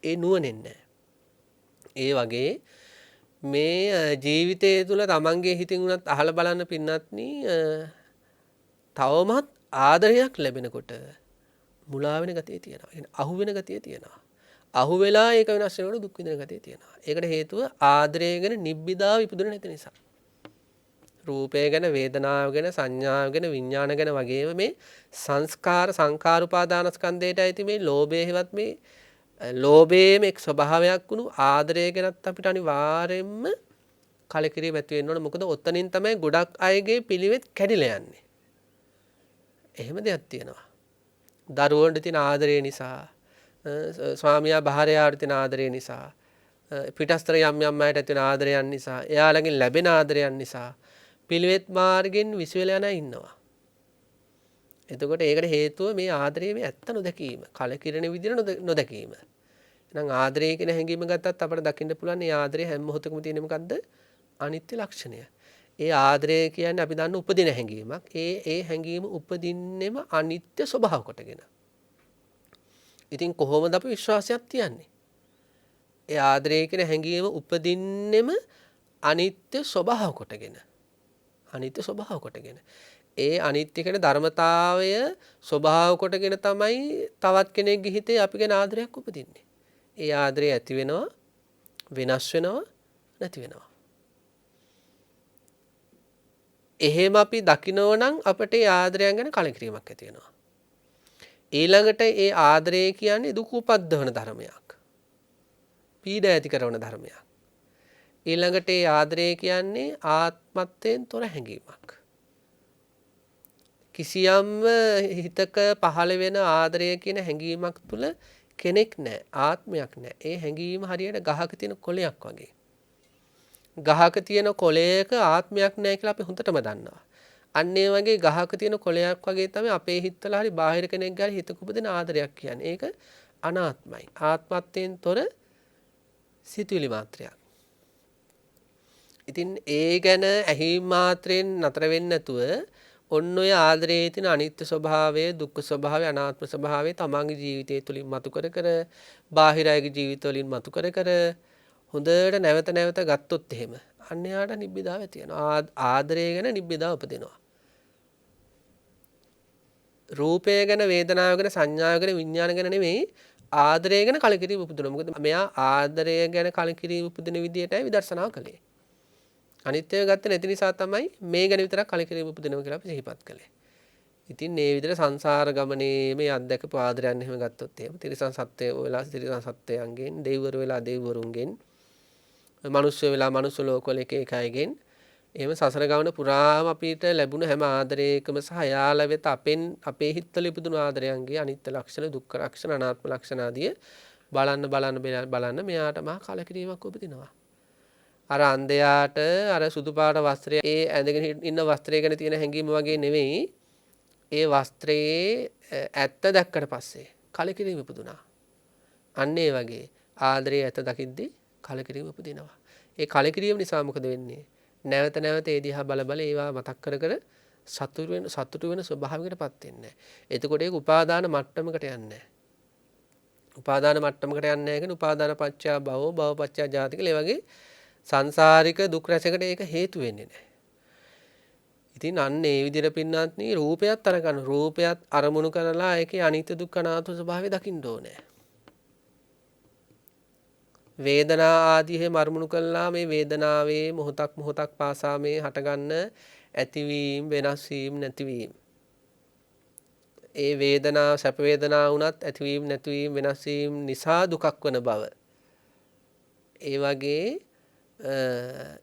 ඒ නුවණෙන් නෑ. ඒ වගේ මේ ජීවිතය තුළ තමන්ගේ හිතින් උනත් අහලා බලන්න පින්නත්නි තවමත් ආදරයක් ලැබෙනකොට මුලා වෙන ගතිය තියෙනවා. يعني අහු වෙන ගතිය තියෙනවා. අහු වෙලා ඒක වෙනස් වෙනකොට දුක් විඳින ගතිය තියෙනවා. ඒකට හේතුව ආදරය ගැන නිබ්බිදාව ඉපදුනේ නැති නිසා. රූපය ගැන, වේදනාව ගැන, සංඥාව ගැන, විඥාන ගැන වගේම මේ සංස්කාර සංකාරුපාදානස්කන්ධයට ඇති මේ ලෝභය හෙවත් මේ ලෝභයේම එක් ස්වභාවයක් වුණු ආදරය ගැනත් අපිට අනිවාර්යයෙන්ම කලකිරීම ඇති වෙන්න ඕන. මොකද ඔතනින් තමයි ගොඩක් අයගේ පිළිවෙත් කැඩිලා යන්නේ. එහෙම දෙයක් තියෙනවා. දරුවන්ට තියෙන ආදරය නිසා, ස්වාමියා භාර්යාවට තියෙන ආදරය නිසා, පිටස්තර යම් යම් අයට තියෙන ආදරයන් නිසා, එයාලගෙන් ලැබෙන ආදරයන් නිසා පිළිවෙත් මාර්ගෙන් විශ්වල යන ඉන්නවා. එතකොට ඒකට හේතුව මේ ආදරයේ මේ ඇත්ත නොදැකීම, කලකිරෙන විදිහට නොදැකීම. එහෙනම් ආදරය කියන හැඟීම ගත්තත් අපිට දකින්න පුළුවන් මේ ආදරය හැම මොහොතකම තියෙන මොකද්ද? අනිත්‍ය ලක්ෂණය. ඒ ආදරය කියන්නේ අපි දන්න උපදින හැඟීමක්. ඒ හැඟීම උපදින්නෙම අනිත්‍ය ස්වභාව කොටගෙන. ඉතින් කොහොමද අපි විශ්වාසයක් තියන්නේ? ඒ ආදරය කියන හැඟීම උපදින්නෙම අනිත්‍ය ස්වභාව කොටගෙන. අනිත්‍ය ස්වභාව කොටගෙන. ඒ අනිත්‍ය කියන ධර්මතාවය ස්වභාව කොටගෙන තමයි තවත් කෙනෙක්ගේ හිතේ අපි ගැන ආදරයක් උපදින්නේ. ඒ ආදරය ඇති වෙනවා, වෙනස් වෙනවා, නැති වෙනවා. එහෙම අපි දකිනවා නම් අපට ඒ ආදරයන් ගැන කලකිරීමක් ඇති වෙනවා. ඊළඟට ඒ ආදරය කියන්නේ දුක උපද්දවන ධර්මයක්. පීඩා ඇති කරන ධර්මයක්. ඊළඟට ඒ ආදරය කියන්නේ ආත්මත්වයෙන් තොර හැඟීමක්. කිසියම් හිතක පහළ වෙන ආදරය කියන හැඟීමක් තුල කෙනෙක් නැහැ, ආත්මයක් නැහැ. ඒ හැඟීම හරියට ගහක තියෙන කොළයක් වගේ. ගහක තියෙන කොළයක ආත්මයක් නැහැ කියලා අපි හොඳටම දන්නවා. අන්න ඒ වගේ ගහක තියෙන කොළයක් වගේ තමයි අපේ හිතවල හරි බාහිර කෙනෙක් ගාලා හිතක උපදින ආදරයක් කියන්නේ. ඒක අනාත්මයි. ආත්මත්වයෙන් තොර සිතුවිලි මාත්‍රයක්. ඉතින් ඒ ගැන ඇහිීම් මාත්‍රයෙන් නතර වෙන්නේ නැතුව ඔන්න ඔය ආදරයේ තියෙන අනිත්‍ය ස්වභාවය, දුක්ඛ ස්වභාවය, අනාත්ම ස්වභාවය තමන්ගේ ජීවිතය තුළින් මතු කර කර, බාහිර අයගේ ජීවිත වලින් මතු කර කර හොඳට නැවත නැවත ගත්තොත් එහෙම අන්න යාට නිබ්බිදාව ඇති වෙනවා. ආදරය ගැන නිබ්බිදාව උපදිනවා. රූපය ගැන, වේදනාව ගැන, සංඥාව ගැන, විඥාන ගැන නෙමෙයි ආදරය ගැන කලකිරීම උපදිනවා. මොකද මෙයා ආදරය ගැන කලකිරීම උපදින විදියටයි විදර්ශනා කළේ. අනිත්‍යය ගත්තේ නැති නිසා තමයි මේ ගැන විතරක් කලකිරීම උපදිනවා කියලා අපි සිහිපත් කළේ. ඉතින් මේ විදිහට සංසාර ගමනේ මේ අත්දැකපු ආදරයන් එහෙම ගත්තොත් එහෙම තිරිසන් සත්වයෝ වෙලා තිරිසන් සත්වයන්ගෙන්, දෙවිවරු වෙලා දෙවිවරුන්ගෙන්, මනුෂ්‍ය වෙලා මනුෂ්‍ය ලෝකවල එක එක අයගෙන් එහෙම සසර ගමන පුරාම අපිට ලැබුණ හැම ආදරයකම සහ යාළ වෙත අපේ හිතවල ඉපදුණු ආදරයන්ගේ අනිත්‍ය ලක්ෂණ, දුක්ඛ ලක්ෂණ, අනාත්ම ලක්ෂණ ආදිය බලන්න මෙයාට මහා කලකිරීමක් උපදිනවා. අර අන්ධයාට අර සුදු පාට වස්ත්‍රය ඒ ඇඳගෙන ඉන්න වස්ත්‍රය ගැන තියෙන හැඟීම වගේ නෙවෙයි. ඒ වස්ත්‍රයේ ඇත්ත දැක්කට පස්සේ කලකිරීම උපදුනා. අන්න ඒ වගේ ආදරයේ ඇත්ත දකිද්දී කලකිරීම උපදිනවා. ඒ කලකිරීම නිසා මොකද වෙන්නේ? නැවත නැවත ඒ දිහා බල බල ඒවා මතක් කර කර සතුටු වෙන ස්වභාවයකටපත් වෙන්නේ. එතකොට ඒක උපාදාන මට්ටමකට යන්නේ නැහැ. උපාදාන මට්ටමකට යන්නේ නැහැ කියන්නේ උපාදාන පත්‍යා භවෝ, භව පත්‍යා ජාති කියලා ඒ වගේ සංසාරික දුක් රැසකට ඒක හේතු වෙන්නේ නැහැ. ඉතින් අන්න ඒ විදිහට පින්නත්නි රූපයත් අරගන්න, රූපයත් අරමුණු කරලා ඒකේ අනිත්‍ය දුක්ඛ අනාත්ම ස්වභාවය දකින්න ඕනේ. වේදනා ආදී හැම අරමුණු කළා මේ වේදනාවේ මොහොතක් පාසා මේ හටගන්න ඇතිවීම, වෙනස් වීම, නැතිවීම. ඒ වේදනා සැප වේදනා වුණත් ඇතිවීම, නැතිවීම, වෙනස් වීම නිසා දුකක් වන බව. ඒ වගේ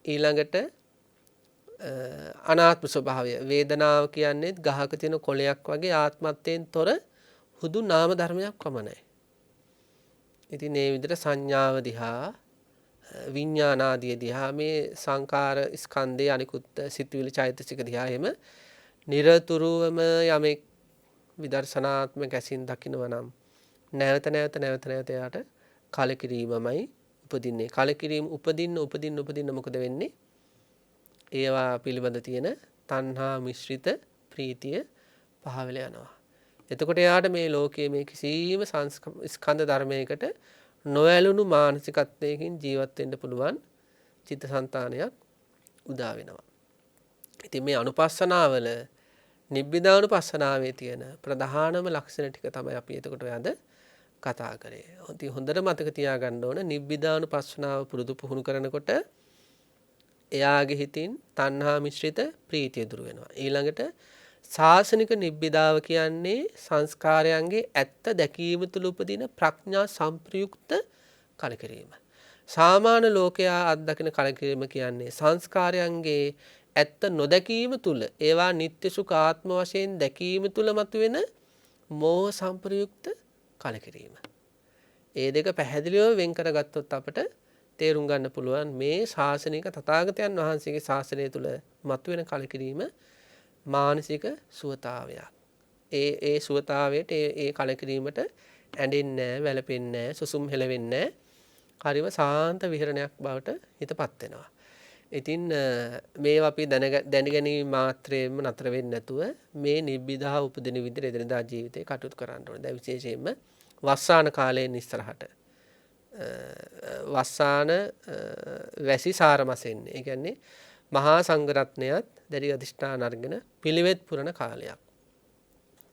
ඊළඟට අනාත්ම ස්වභාවය. වේදනාව කියන්නේ ගහක තියෙන කොළයක් වගේ ආත්මත්වයෙන් තොර හුදු නාම ධර්මයක් පමණයි. ඉතින් මේ විදිහට සංඥාව දිහා, විඥාන ආදී දිහා, මේ සංකාර ස්කන්ධයේ අනිකුත් සිතුවිලි චෛතසික දිහා එහෙම නිරතුරුවම යමෙක් විදර්ශනාත්මක ඇසින් දකිනවා නම් නැවත නැවත යාට කලකිරීමමයි උපදින්නේ. කලකිරීම උපදින්න මොකද වෙන්නේ? ඒවා පිළිබඳ තියෙන තණ්හා මිශ්‍රිත ප්‍රීතිය පහවෙල යනවා. එතකොට යාට මේ ලෝකයේ මේ කිසිම ස්කන්ධ ධර්මයකට නොඇලුණු මානසිකත්වයකින් ජීවත් වෙන්න පුළුවන් චිත්තසංතානයක් උදා වෙනවා. ඉතින් මේ අනුපස්සනාවල නිබ්බිදානුපස්සනාවේ තියෙන ප්‍රධානම ලක්ෂණ ටික තමයි අපි එතකොට අද කතා කරේ. ඉතින් හොඳට මතක තියාගන්න ඕන නිබ්බිදානුපස්සනාව පුරුදු පුහුණු කරනකොට එයාගේ හිතින් තණ්හා මිශ්‍රිත ප්‍රීතිය දුරු වෙනවා. ඊළඟට සාසනික නිබ්බිදාව කියන්නේ සංස්කාරයන්ගේ ඇත්ත දැකීම තුළ උපදින ප්‍රඥා සම්ප්‍රයුක්ත කලකිරීම. සාමාන්‍ය ලෝකයා අත්දකින කලකිරීම කියන්නේ සංස්කාරයන්ගේ ඇත්ත නොදැකීම තුළ ඒවා නිත්‍ය සුඛ ආත්ම වශයෙන් දැකීම තුළ මතුවෙන මෝහ සම්ප්‍රයුක්ත කලකිරීම. ඒ දෙක පැහැදිලිව වෙන් කරගත්තොත් අපට තේරුම් ගන්න පුළුවන් මේ ශාසනික තථාගතයන් වහන්සේගේ ශාසනය තුළ මතුවෙන කලකිරීම මානසික සුවතාවයක්. ඒ සුවතාවයට ඒ කලකිරීමට ඇඬෙන්නේ නැහැ, වැළපෙන්නේ නැහැ, සුසුම් හෙලවෙන්නේ නැහැ. හරිම සාන්ත විහරණයක් බවට හිතපත් වෙනවා. ඉතින් මේවා අපි දැනගැනීම මාත්‍රයෙන්ම නතර වෙන්නේ නැතුව මේ නිබ්බිදාව උපදින විදිහට එදිනදා ජීවිතේ කටයුතු කරන්න ඕනේ. දැන් විශේෂයෙන්ම වස්සාන කාලයෙන් ඉස්සරහට වස්සාන වැසි සාරමසෙන්නේ. ඒ කියන්නේ මහා සංඝරත්නයත් දැඩි අධිෂ්ඨාන අරගෙන පිළිවෙත් පුරන කාලයක්.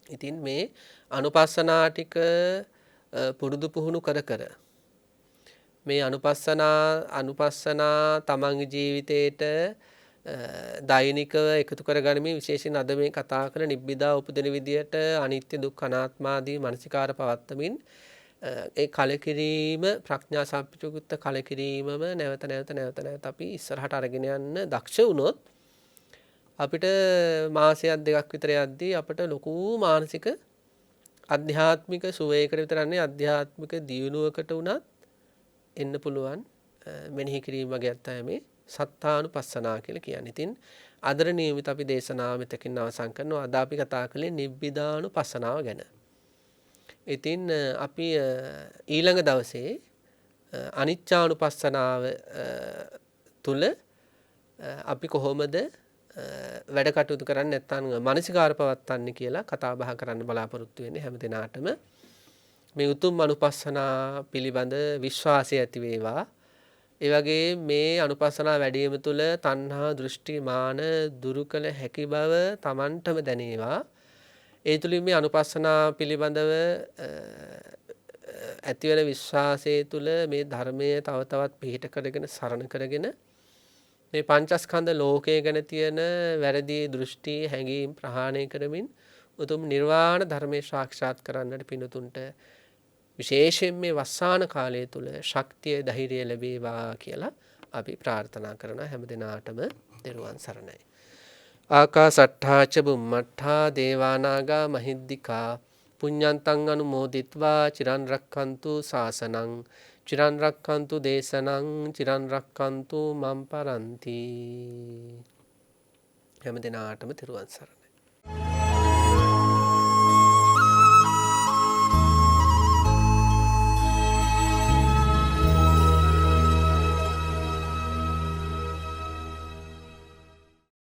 ඉතින් මේ අනුපස්සනා ටික පුරුදු පුහුණු කර කර මේ අනුපස්සනා තමන්ගේ ජීවිතේට දෛනිකව එකතු කරගනිමින් විශේෂයෙන් අද මේ කතා කරන නිබ්බිදා උපදින විදියට අනිත්‍ය දුක්ඛ අනාත්මාදී මානසිකාර පවත්තමින් ඒ කලකිරීම ප්‍රඥා සම්ප්‍රයුක්ත කලකිරීමම නැවත අපි ඉස්සරහට අරගෙන යන්න දක්ෂ වුණොත් අපිට මාසයක් දෙකක් විතර යද්දී අපිට ලොකු මානසික අධ්‍යාත්මික සුවයකට විතරන්නේ අධ්‍යාත්මික දියුණුවකට උනත් එන්න පුළුවන් මෙනෙහි කිරීම වගේ අත්‍යය මේ සත්තානුපස්සනා කියලා කියන්නේ. ඉතින් අදර නියමිත අපි දේශනාව මෙතකින් අවසන් කරනවා. අද අපි කතා කළේ නිබ්බිදානුපස්සනාව ගැන. ඉතින් අපි ඊළඟ දවසේ අනිච්චානුපස්සනාව තුල අපි කොහොමද වැඩ කටයුතු කරන්නේ නැත්නම් මානසිකාර පවත්න්නේ කියලා කතා බහ කරන්න බලාපොරොත්තු වෙන්නේ හැම දිනාටම. මේ උතුම් අනුපස්සනා පිළිබඳ විශ්වාසය ඇති වේවා. ඒ වගේ මේ අනුපස්සනා වැඩිම තුළ තණ්හා දෘෂ්ටි මාන දුරු කළ හැකි බව Tamanටම දැනේවා. ඒ තුලින් මේ අනුපස්සනා පිළිබඳව ඇතිවන විශ්වාසයේ තුල මේ ධර්මයේ තව තවත් පිහිට කරගෙන සරණ කරගෙන මේ පංචස්කන්ධ ලෝකයේ ගැන තියෙන වැරදි දෘෂ්ටි හැඟීම් ප්‍රහාණය කරමින් උතුම් නිර්වාණ ධර්මයේ සාක්ෂාත් කරන්නට පිණුතුන්ට විශේෂයෙන් මේ වස්සාන කාලය තුල ශක්තිය ධෛර්යය ලැබේවා කියලා අපි ප්‍රාර්ථනා කරන හැම දිනාටම දරුවන් සරණයි. ආකාසට්ඨා ච බුම්මට්ඨා දේවානාගා මහිද්దికා පුඤ්ඤන්තං අනුමෝදිත්වා චිරන් රක්ඛන්තු ශාසනං චිරන් රක්ඛන්තු දේශනං චිරන් රක්ඛන්තු මම් පරන්ති. හැම දිනාටම දරුවන් සරණයි.